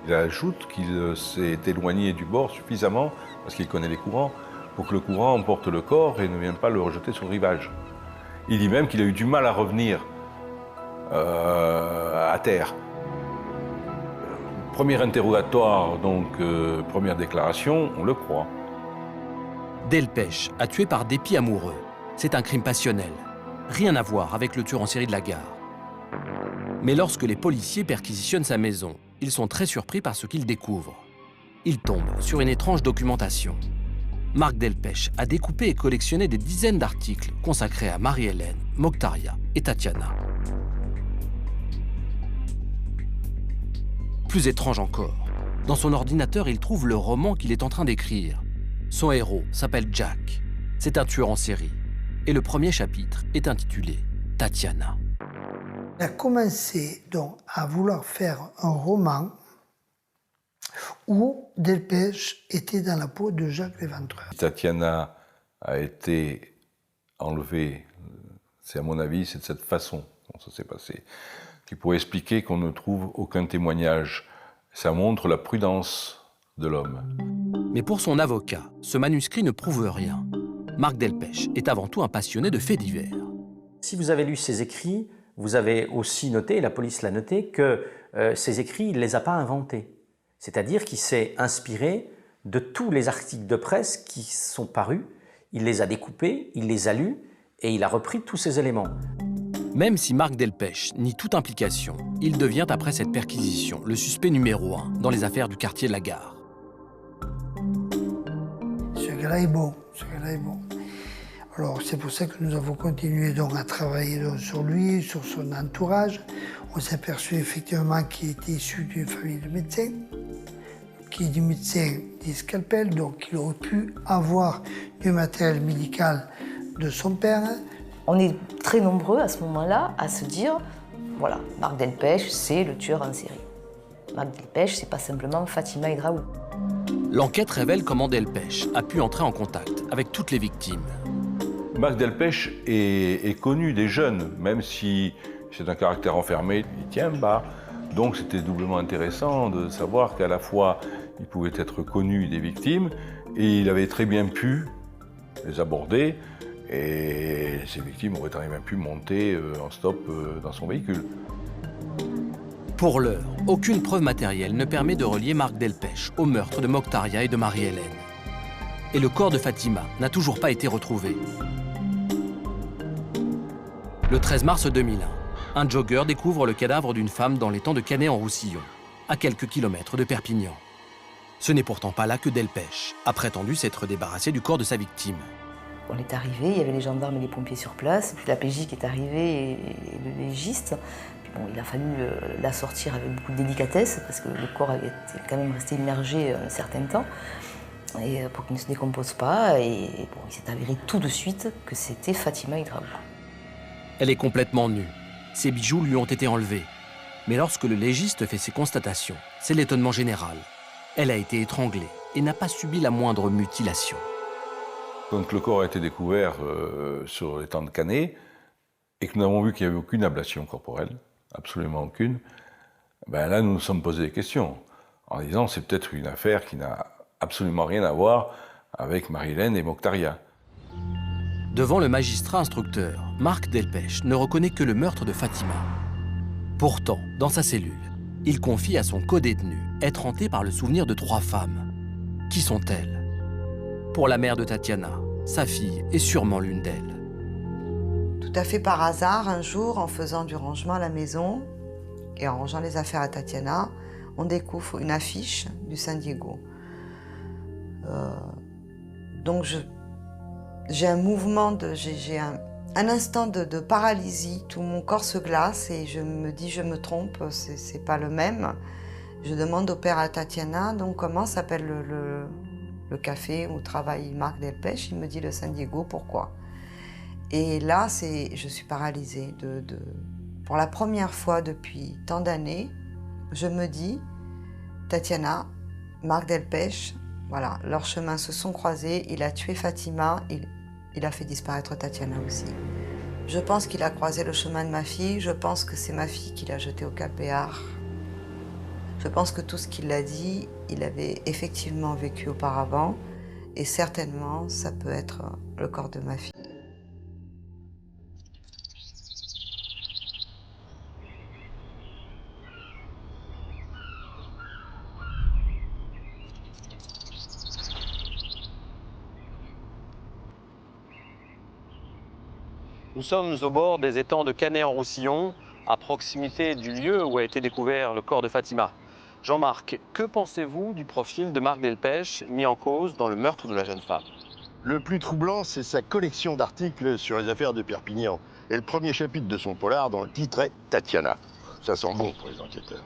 Il ajoute qu'il s'est éloigné du bord suffisamment, parce qu'il connaît les courants, pour que le courant emporte le corps et ne vienne pas le rejeter sur le rivage. Il dit même qu'il a eu du mal à revenir à terre. Premier interrogatoire, donc première déclaration, on le croit. Delpech a tué par dépit amoureux. C'est un crime passionnel. Rien à voir avec le tueur en série de la gare. Mais lorsque les policiers perquisitionnent sa maison, ils sont très surpris par ce qu'ils découvrent. Ils tombent sur une étrange documentation. Marc Delpech a découpé et collectionné des dizaines d'articles consacrés à Marie-Hélène, Mokhtaria et Tatiana. Plus étrange encore, dans son ordinateur, il trouve le roman qu'il est en train d'écrire. Son héros s'appelle Jack. C'est un tueur en série. Et le premier chapitre est intitulé « Tatiana ». Il a commencé donc à vouloir faire un roman où Delpech était dans la peau de Jacques l'Éventreur. Tatiana a été enlevée, c'est à mon avis, c'est de cette façon dont ça s'est passé, qui pourrait expliquer qu'on ne trouve aucun témoignage. Ça montre la prudence de l'homme. Mais pour son avocat, ce manuscrit ne prouve rien. Marc Delpech est avant tout un passionné de faits divers. Si vous avez lu ses écrits, vous avez aussi noté, et la police l'a noté, que ces écrits, il ne les a pas inventés. C'est-à-dire qu'il s'est inspiré de tous les articles de presse qui sont parus, il les a découpés, il les a lus, et il a repris tous ces éléments. Même si Marc Delpech nie toute implication, il devient après cette perquisition le suspect numéro 1 dans les affaires du quartier de la gare. Ce gars-là est bon, ce gars-là est bon. Alors c'est pour ça que nous avons continué donc à travailler donc, sur lui, sur son entourage. On s'est aperçu effectivement qu'il était issu d'une famille de médecins. Qui dit médecin dit scalpel, donc il aurait pu avoir du matériel médical de son père. On est très nombreux à ce moment-là à se dire, voilà, Marc Delpech, c'est le tueur en série. Marc Delpech, c'est pas simplement Fatima Hidraoui. L'enquête révèle comment Delpech a pu entrer en contact avec toutes les victimes. Marc Delpech est connu des jeunes, même si c'est un caractère enfermé, il tient bas. Donc c'était doublement intéressant de savoir qu'à la fois il pouvait être connu des victimes et il avait très bien pu les aborder et ces victimes auraient très bien pu monter en stop dans son véhicule. Pour l'heure, aucune preuve matérielle ne permet de relier Marc Delpech au meurtre de Mokhtaria et de Marie-Hélène. Et le corps de Fatima n'a toujours pas été retrouvé. Le 13 mars 2001, un jogger découvre le cadavre d'une femme dans l'étang de Canet-en-Roussillon, à quelques kilomètres de Perpignan. Ce n'est pourtant pas là que Delpech a prétendu s'être débarrassé du corps de sa victime. On est arrivé, il y avait les gendarmes et les pompiers sur place, puis la PJ qui est arrivée et le légiste. Puis bon, il a fallu la sortir avec beaucoup de délicatesse parce que le corps avait quand même resté immergé un certain temps et pour qu'il ne se décompose pas. Et bon, il s'est avéré tout de suite que c'était Fatima Hidraoui. Elle est complètement nue. Ses bijoux lui ont été enlevés. Mais lorsque le légiste fait ses constatations, c'est l'étonnement général. Elle a été étranglée et n'a pas subi la moindre mutilation. Quand le corps a été découvert sur l'étang de Canet et que nous avons vu qu'il n'y avait aucune ablation corporelle, absolument aucune, ben là nous nous sommes posé des questions en disant c'est peut-être une affaire qui n'a absolument rien à voir avec Marie-Hélène et Mokhtaria. Devant le magistrat instructeur, Marc Delpech ne reconnaît que le meurtre de Fatima. Pourtant, dans sa cellule, il confie à son codétenu être hanté par le souvenir de 3 femmes. Qui sont-elles? Pour la mère de Tatiana, sa fille est sûrement l'une d'elles. Tout à fait par hasard, un jour, en faisant du rangement à la maison et en rangeant les affaires à Tatiana, on découvre une affiche du San Diego. Donc j'ai un mouvement, j'ai un instant de paralysie, tout mon corps se glace et je me dis je me trompe, c'est pas le même. Je demande au père à Tatiana, donc comment s'appelle le café où travaille Marc Delpech. Il me dit le San Diego, pourquoi? Et là, je suis paralysée. Pour la première fois depuis tant d'années, je me dis, Tatiana, Marc Delpech, voilà, leurs chemins se sont croisés, il a tué Fatima, il a fait disparaître Tatiana aussi. Je pense qu'il a croisé le chemin de ma fille, je pense que c'est ma fille qui l'a jetée au Cap Béar. Je pense que tout ce qu'il a dit, il avait effectivement vécu auparavant, et certainement, ça peut être le corps de ma fille. Nous sommes au bord des étangs de Canet-en-Roussillon, à proximité du lieu où a été découvert le corps de Fatima. Jean-Marc, que pensez-vous du profil de Marc Delpech mis en cause dans le meurtre de la jeune femme? Le plus troublant, c'est sa collection d'articles sur les affaires de Perpignan. Et le premier chapitre de son polar, dont le titre est Tatiana. Ça sent bon pour les enquêteurs.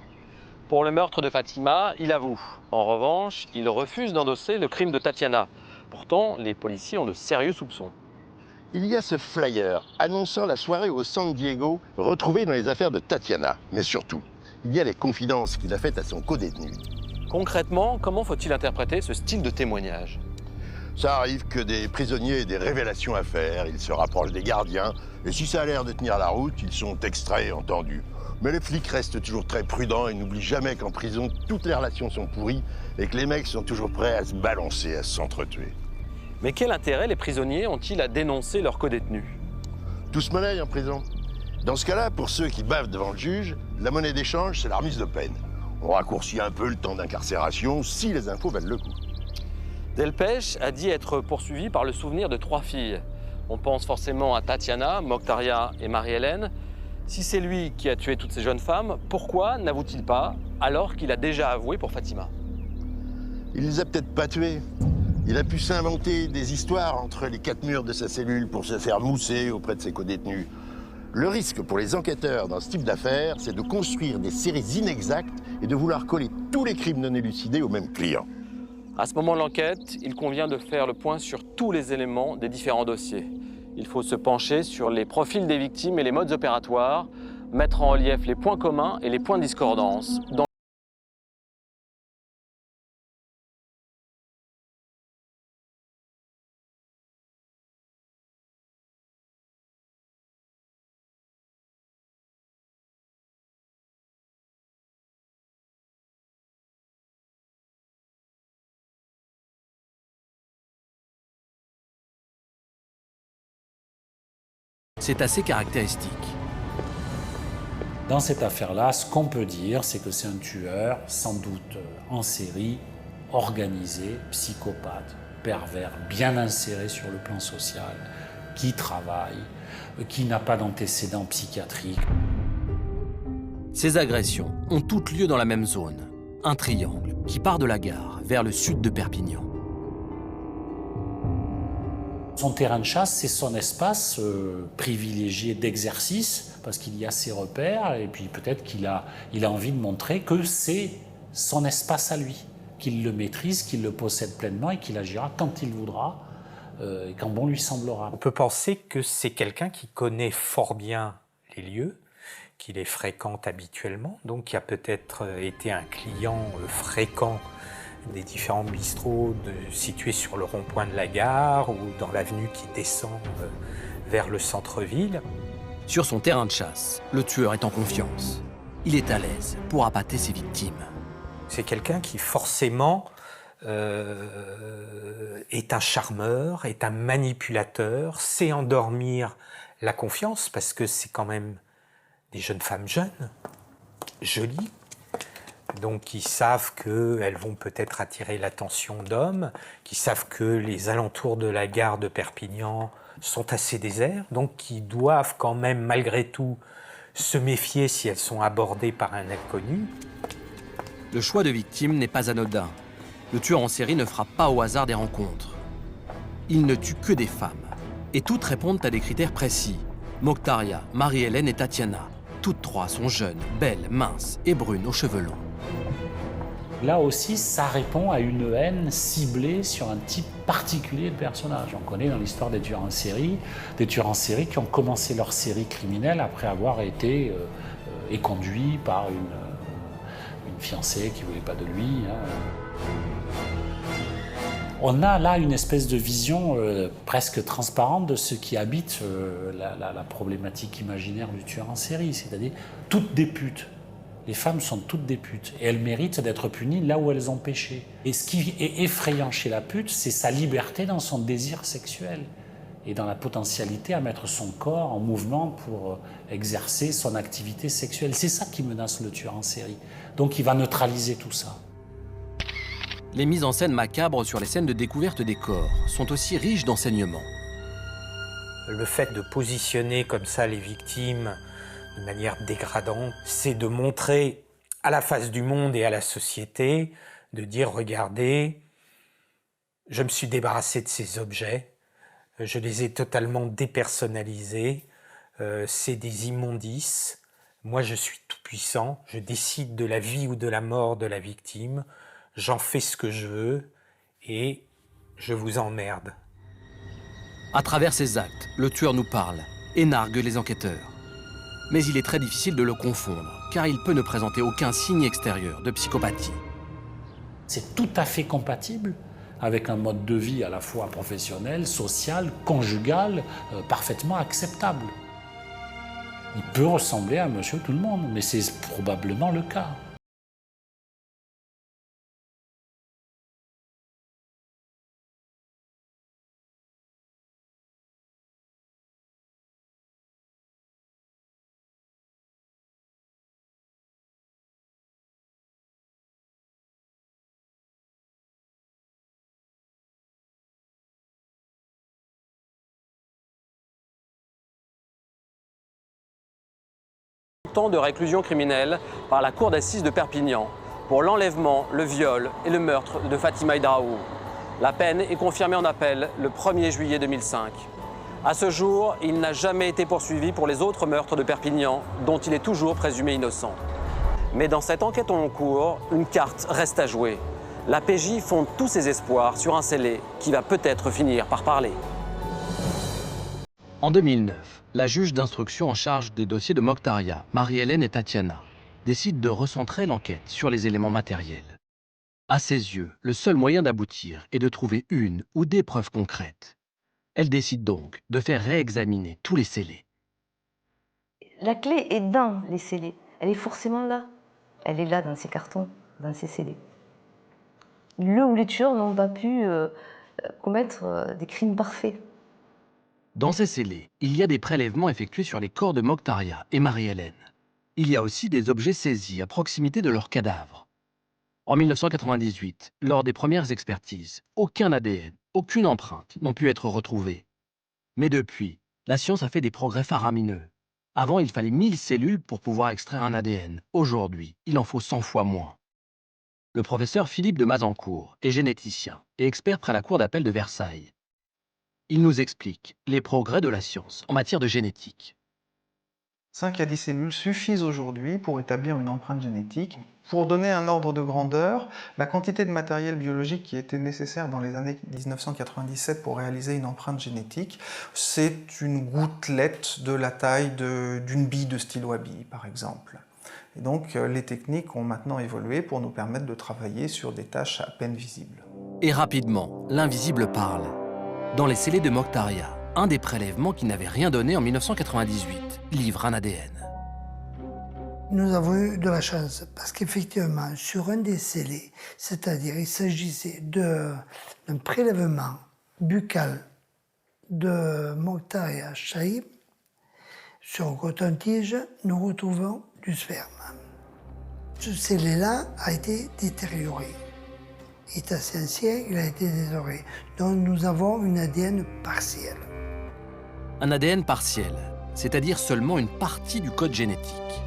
Pour le meurtre de Fatima, il avoue. En revanche, il refuse d'endosser le crime de Tatiana. Pourtant, les policiers ont de sérieux soupçons. Il y a ce flyer annonçant la soirée au San Diego retrouvée dans les affaires de Tatiana. Mais surtout, il y a les confidences qu'il a faites à son codétenu. Concrètement, comment faut-il interpréter ce style de témoignage? Ça arrive que des prisonniers aient des révélations à faire, ils se rapprochent des gardiens, et si ça a l'air de tenir la route, ils sont extraits et entendus. Mais les flics restent toujours très prudents et n'oublient jamais qu'en prison, toutes les relations sont pourries et que les mecs sont toujours prêts à se balancer, à s'entretuer. Mais quel intérêt les prisonniers ont-ils à dénoncer leurs codétenus? Tout se monnaie en prison. Dans ce cas-là, pour ceux qui bavent devant le juge, la monnaie d'échange, c'est la remise de peine. On raccourcit un peu le temps d'incarcération si les infos valent le coup. Delpech a dit être poursuivi par le souvenir de 3 filles. On pense forcément à Tatiana, Mokhtaria et Marie-Hélène. Si c'est lui qui a tué toutes ces jeunes femmes, pourquoi n'avoue-t-il pas, alors qu'il a déjà avoué pour Fatima? Il les a peut-être pas tués. Il a pu s'inventer des histoires entre les 4 murs de sa cellule pour se faire mousser auprès de ses codétenus. Le risque pour les enquêteurs dans ce type d'affaires, c'est de construire des séries inexactes et de vouloir coller tous les crimes non élucidés au même client. À ce moment de l'enquête, il convient de faire le point sur tous les éléments des différents dossiers. Il faut se pencher sur les profils des victimes et les modes opératoires, mettre en relief les points communs et les points de discordance. C'est assez caractéristique. Dans cette affaire-là, ce qu'on peut dire, c'est que c'est un tueur, sans doute en série, organisé, psychopathe, pervers, bien inséré sur le plan social, qui travaille, qui n'a pas d'antécédents psychiatriques. Ces agressions ont toutes lieu dans la même zone, un triangle qui part de la gare vers le sud de Perpignan. Son terrain de chasse, c'est son espace privilégié d'exercice, parce qu'il y a ses repères, et puis peut-être qu'il a envie de montrer que c'est son espace à lui, qu'il le maîtrise, qu'il le possède pleinement et qu'il agira quand il voudra et quand bon lui semblera. On peut penser que c'est quelqu'un qui connaît fort bien les lieux, qui les fréquente habituellement, donc qui a peut-être été un client fréquent des différents bistrots situés sur le rond-point de la gare ou dans l'avenue qui descend vers le centre-ville. Sur son terrain de chasse, le tueur est en confiance. Il est à l'aise pour appâter ses victimes. C'est quelqu'un qui forcément est un charmeur, est un manipulateur, sait endormir la confiance parce que c'est quand même des jeunes femmes jeunes, jolies, donc qui savent qu'elles vont peut-être attirer l'attention d'hommes, qui savent que les alentours de la gare de Perpignan sont assez déserts, donc qui doivent quand même malgré tout se méfier si elles sont abordées par un inconnu. Le choix de victime n'est pas anodin. Le tueur en série ne frappe pas au hasard des rencontres. Il ne tue que des femmes, et toutes répondent à des critères précis. Mokhtaria, Marie-Hélène et Tatiana. Toutes 3 sont jeunes, belles, minces et brunes aux cheveux longs. Là aussi, ça répond à une haine ciblée sur un type particulier de personnage. On connaît dans l'histoire des tueurs en série qui ont commencé leur série criminelle après avoir été éconduits par une fiancée qui ne voulait pas de lui. On a là une espèce de vision presque transparente de ce qui habite la problématique imaginaire du tueur en série, c'est-à-dire toutes des putes. Les femmes sont toutes des putes et elles méritent d'être punies là où elles ont péché. Et ce qui est effrayant chez la pute, c'est sa liberté dans son désir sexuel et dans la potentialité à mettre son corps en mouvement pour exercer son activité sexuelle. C'est ça qui menace le tueur en série. Donc il va neutraliser tout ça. Les mises en scène macabres sur les scènes de découverte des corps sont aussi riches d'enseignements. Le fait de positionner comme ça les victimes de manière dégradante, c'est de montrer à la face du monde et à la société, de dire, regardez, je me suis débarrassé de ces objets, je les ai totalement dépersonnalisés, c'est des immondices, moi je suis tout puissant, je décide de la vie ou de la mort de la victime, j'en fais ce que je veux et je vous emmerde. À travers ses actes, le tueur nous parle et nargue les enquêteurs. Mais il est très difficile de le confondre, car il peut ne présenter aucun signe extérieur de psychopathie. C'est tout à fait compatible avec un mode de vie à la fois professionnel, social, conjugal, parfaitement acceptable. Il peut ressembler à monsieur tout le monde, mais c'est probablement le cas. Temps de réclusion criminelle par la cour d'assises de Perpignan pour l'enlèvement, le viol et le meurtre de Fatima Idraoui. La peine est confirmée en appel le 1er juillet 2005. À ce jour, il n'a jamais été poursuivi pour les autres meurtres de Perpignan, dont il est toujours présumé innocent. Mais dans cette enquête en cours, une carte reste à jouer. La PJ fonde tous ses espoirs sur un scellé qui va peut-être finir par parler. En 2009, la juge d'instruction en charge des dossiers de Mokhtaria, Marie-Hélène et Tatiana, décide de recentrer l'enquête sur les éléments matériels. À ses yeux, le seul moyen d'aboutir est de trouver une ou des preuves concrètes. Elle décide donc de faire réexaminer tous les scellés. La clé est dans les scellés. Elle est forcément là. Elle est là dans ces cartons, dans ces scellés. Le ou les tueurs n'ont pas pu commettre des crimes parfaits. Dans ces scellés, il y a des prélèvements effectués sur les corps de Mokhtaria et Marie-Hélène. Il y a aussi des objets saisis à proximité de leurs cadavres. En 1998, lors des premières expertises, aucun ADN, aucune empreinte n'ont pu être retrouvés. Mais depuis, la science a fait des progrès faramineux. Avant, il fallait 1000 cellules pour pouvoir extraire un ADN. Aujourd'hui, il en faut 100 fois moins. Le professeur Philippe de Mazancourt est généticien et expert près la cour d'appel de Versailles. Il nous explique les progrès de la science en matière de génétique. 5 à 10 cellules suffisent aujourd'hui pour établir une empreinte génétique. Pour donner un ordre de grandeur, la quantité de matériel biologique qui était nécessaire dans les années 1997 pour réaliser une empreinte génétique, c'est une gouttelette de la taille d'une bille de stylo à billes, par exemple. Et donc, les techniques ont maintenant évolué pour nous permettre de travailler sur des tâches à peine visibles. Et rapidement, l'invisible parle. Dans les scellés de Mokhtaria, un des prélèvements qui n'avait rien donné en 1998 livre un ADN. Nous avons eu de la chance parce qu'effectivement, sur un des scellés, c'est-à-dire il s'agissait d'un prélèvement buccal de Mokhtaria Chaïb, sur un coton-tige, nous retrouvons du sperme. Ce scellé-là a été détérioré. Il est assez ancien, il a été détérioré. Donc nous avons un ADN partiel. Un ADN partiel, c'est-à-dire seulement une partie du code génétique.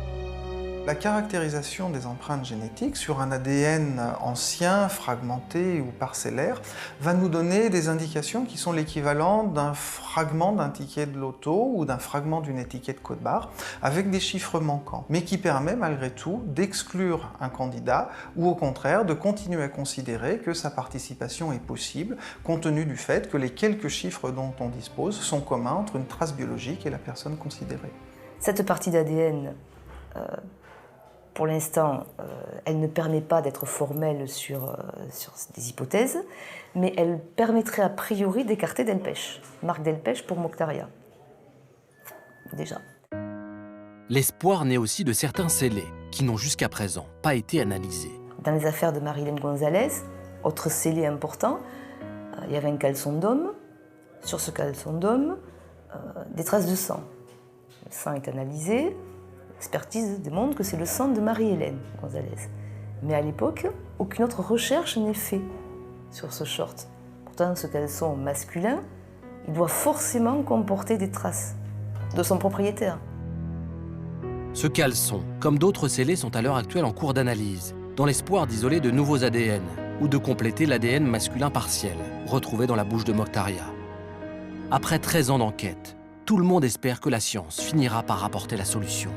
La caractérisation des empreintes génétiques sur un ADN ancien, fragmenté ou parcellaire va nous donner des indications qui sont l'équivalent d'un fragment d'un ticket de loto ou d'un fragment d'une étiquette code-barre avec des chiffres manquants, mais qui permet malgré tout d'exclure un candidat ou au contraire de continuer à considérer que sa participation est possible compte tenu du fait que les quelques chiffres dont on dispose sont communs entre une trace biologique et la personne considérée. Cette partie d'ADN, pour l'instant, elle ne permet pas d'être formelle sur des hypothèses, mais elle permettrait a priori d'écarter Delpech, Marc Delpech pour Mokhtaria. Déjà. L'espoir naît aussi de certains scellés qui n'ont jusqu'à présent pas été analysés. Dans les affaires de Marie-Hélène Gonzalez, autre scellé important, il y avait un caleçon d'homme. Sur ce caleçon d'homme, des traces de sang. Le sang est analysé. L'expertise démontre que c'est le sang de Marie-Hélène Gonzalez. Mais à l'époque, aucune autre recherche n'est faite sur ce short. Pourtant, ce caleçon masculin, il doit forcément comporter des traces de son propriétaire. Ce caleçon, comme d'autres scellés, sont à l'heure actuelle en cours d'analyse, dans l'espoir d'isoler de nouveaux ADN ou de compléter l'ADN masculin partiel, retrouvé dans la bouche de Mokhtaria. Après 13 ans d'enquête, tout le monde espère que la science finira par apporter la solution.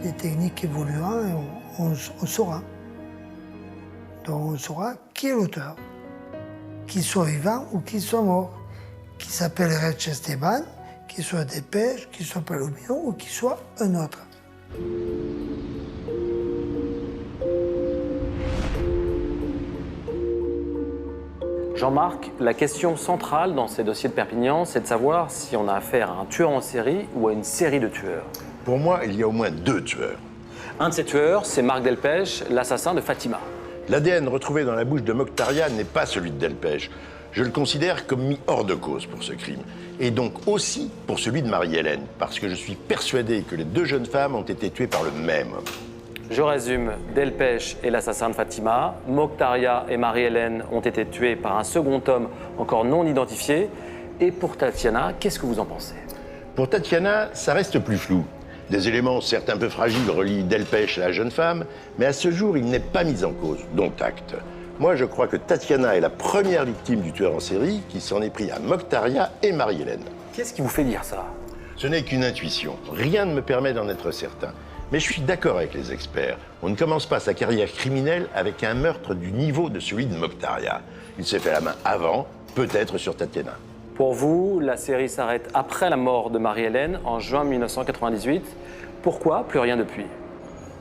Les techniques évolueront et on saura. Donc on saura qui est l'auteur, qu'il soit vivant ou qu'il soit mort, qu'il s'appellerait Esteban, qu'il soit Delpech, qu'il soit Palomino ou qu'il soit un autre. Jean-Marc, la question centrale dans ces dossiers de Perpignan, c'est de savoir si on a affaire à un tueur en série ou à une série de tueurs. Pour moi, il y a au moins 2 tueurs. Un de ces tueurs, c'est Marc Delpech, l'assassin de Fatima. L'ADN retrouvé dans la bouche de Mokhtaria n'est pas celui de Delpech. Je le considère comme mis hors de cause pour ce crime. Et donc aussi pour celui de Marie-Hélène, parce que je suis persuadé que les 2 jeunes femmes ont été tuées par le même homme. Je résume, Delpech est l'assassin de Fatima, Mokhtaria et Marie-Hélène ont été tués par un second homme encore non identifié. Et pour Tatiana, qu'est-ce que vous en pensez? Pour Tatiana, ça reste plus flou. Des éléments certes un peu fragiles relient Delpech à la jeune femme, mais à ce jour, il n'est pas mis en cause, dont acte. Moi, je crois que Tatiana est la première victime du tueur en série qui s'en est pris à Mokhtaria et Marie-Hélène. Qu'est-ce qui vous fait dire ça? Ce n'est qu'une intuition. Rien ne me permet d'en être certain. Mais je suis d'accord avec les experts. On ne commence pas sa carrière criminelle avec un meurtre du niveau de celui de Mokhtaria. Il s'est fait la main avant, peut-être sur Tatiana. Pour vous, la série s'arrête après la mort de Marie-Hélène en juin 1998. Pourquoi plus rien depuis?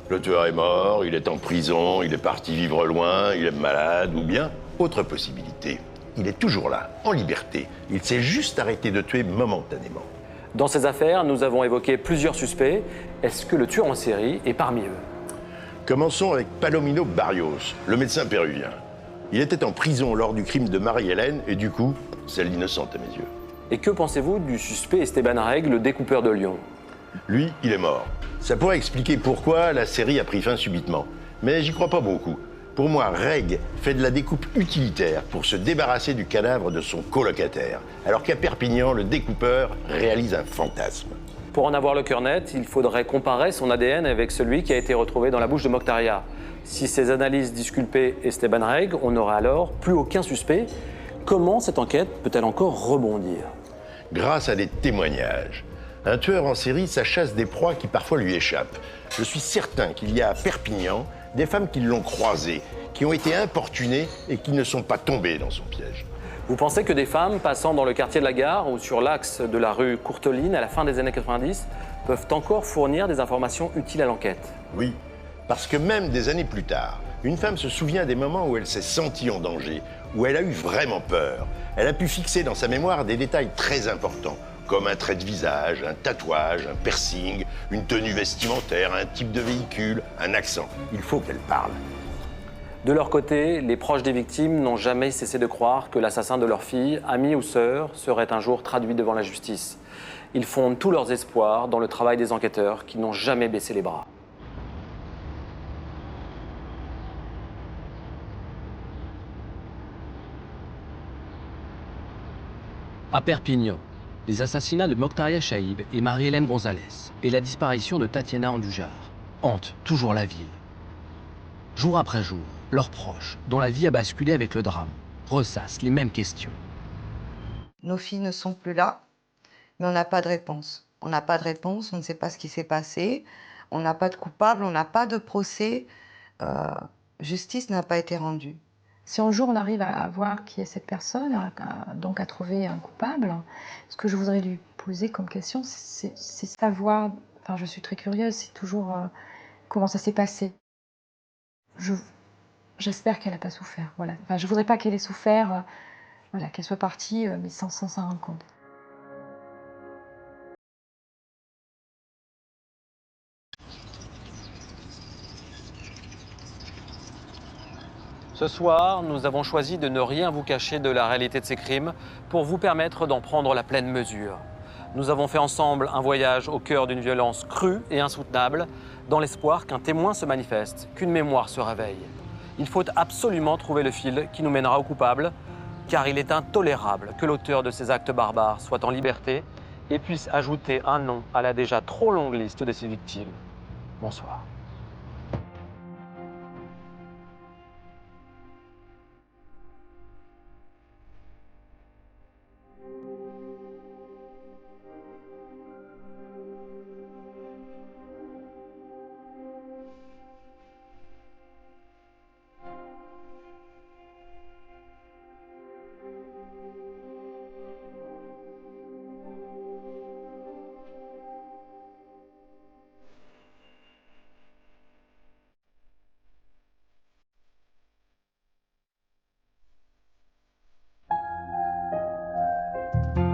Le tueur est mort, il est en prison, il est parti vivre loin, il est malade, ou bien, autre possibilité, il est toujours là, en liberté. Il s'est juste arrêté de tuer momentanément. Dans ces affaires, nous avons évoqué plusieurs suspects. Est-ce que le tueur en série est parmi eux? Commençons avec Palomino Barrios, le médecin péruvien. Il était en prison lors du crime de Marie-Hélène et du coup, celle innocente à mes yeux. Et que pensez-vous du suspect Esteban Reg, le découpeur de Lyon? Lui, il est mort. Ça pourrait expliquer pourquoi la série a pris fin subitement. Mais j'y crois pas beaucoup. Pour moi, Reg fait de la découpe utilitaire pour se débarrasser du cadavre de son colocataire, alors qu'à Perpignan, le découpeur réalise un fantasme. Pour en avoir le cœur net, il faudrait comparer son ADN avec celui qui a été retrouvé dans la bouche de Mokhtaria. Si ces analyses disculpaient Esteban Reg, on n'aurait alors plus aucun suspect. Comment cette enquête peut-elle encore rebondir? Grâce à des témoignages. Un tueur en série, ça chasse des proies qui parfois lui échappent. Je suis certain qu'il y a à Perpignan des femmes qui l'ont croisé, qui ont été importunées et qui ne sont pas tombées dans son piège. Vous pensez que des femmes passant dans le quartier de la Gare ou sur l'axe de la rue Courteline à la fin des années 90 peuvent encore fournir des informations utiles à l'enquête? Oui, parce que même des années plus tard, une femme se souvient des moments où elle s'est sentie en danger, où elle a eu vraiment peur. Elle a pu fixer dans sa mémoire des détails très importants, comme un trait de visage, un tatouage, un piercing, une tenue vestimentaire, un type de véhicule, un accent. Il faut qu'elle parle. De leur côté, les proches des victimes n'ont jamais cessé de croire que l'assassin de leur fille, ami ou sœur, serait un jour traduit devant la justice. Ils fondent tous leurs espoirs dans le travail des enquêteurs qui n'ont jamais baissé les bras. À Perpignan, les assassinats de Mokhtaria Chaïb et Marie-Hélène Gonzalez et la disparition de Tatiana Andujar. hantent toujours la ville. Jour après jour, leurs proches, dont la vie a basculé avec le drame, ressassent les mêmes questions. Nos filles ne sont plus là, mais on n'a pas de réponse. On n'a pas de réponse, on ne sait pas ce qui s'est passé, on n'a pas de coupable, on n'a pas de procès. Justice n'a pas été rendue. Si un jour on arrive à voir qui est cette personne, donc à trouver un coupable, ce que je voudrais lui poser comme question, c'est savoir, enfin je suis très curieuse, c'est toujours comment ça s'est passé. J'espère qu'elle n'a pas souffert, voilà. Enfin, je voudrais pas qu'elle ait souffert, voilà, qu'elle soit partie, mais sans s'en rendre compte. Ce soir, nous avons choisi de ne rien vous cacher de la réalité de ces crimes pour vous permettre d'en prendre la pleine mesure. Nous avons fait ensemble un voyage au cœur d'une violence crue et insoutenable, dans l'espoir qu'un témoin se manifeste, qu'une mémoire se réveille. Il faut absolument trouver le fil qui nous mènera au coupable, car il est intolérable que l'auteur de ces actes barbares soit en liberté et puisse ajouter un nom à la déjà trop longue liste de ses victimes. Bonsoir.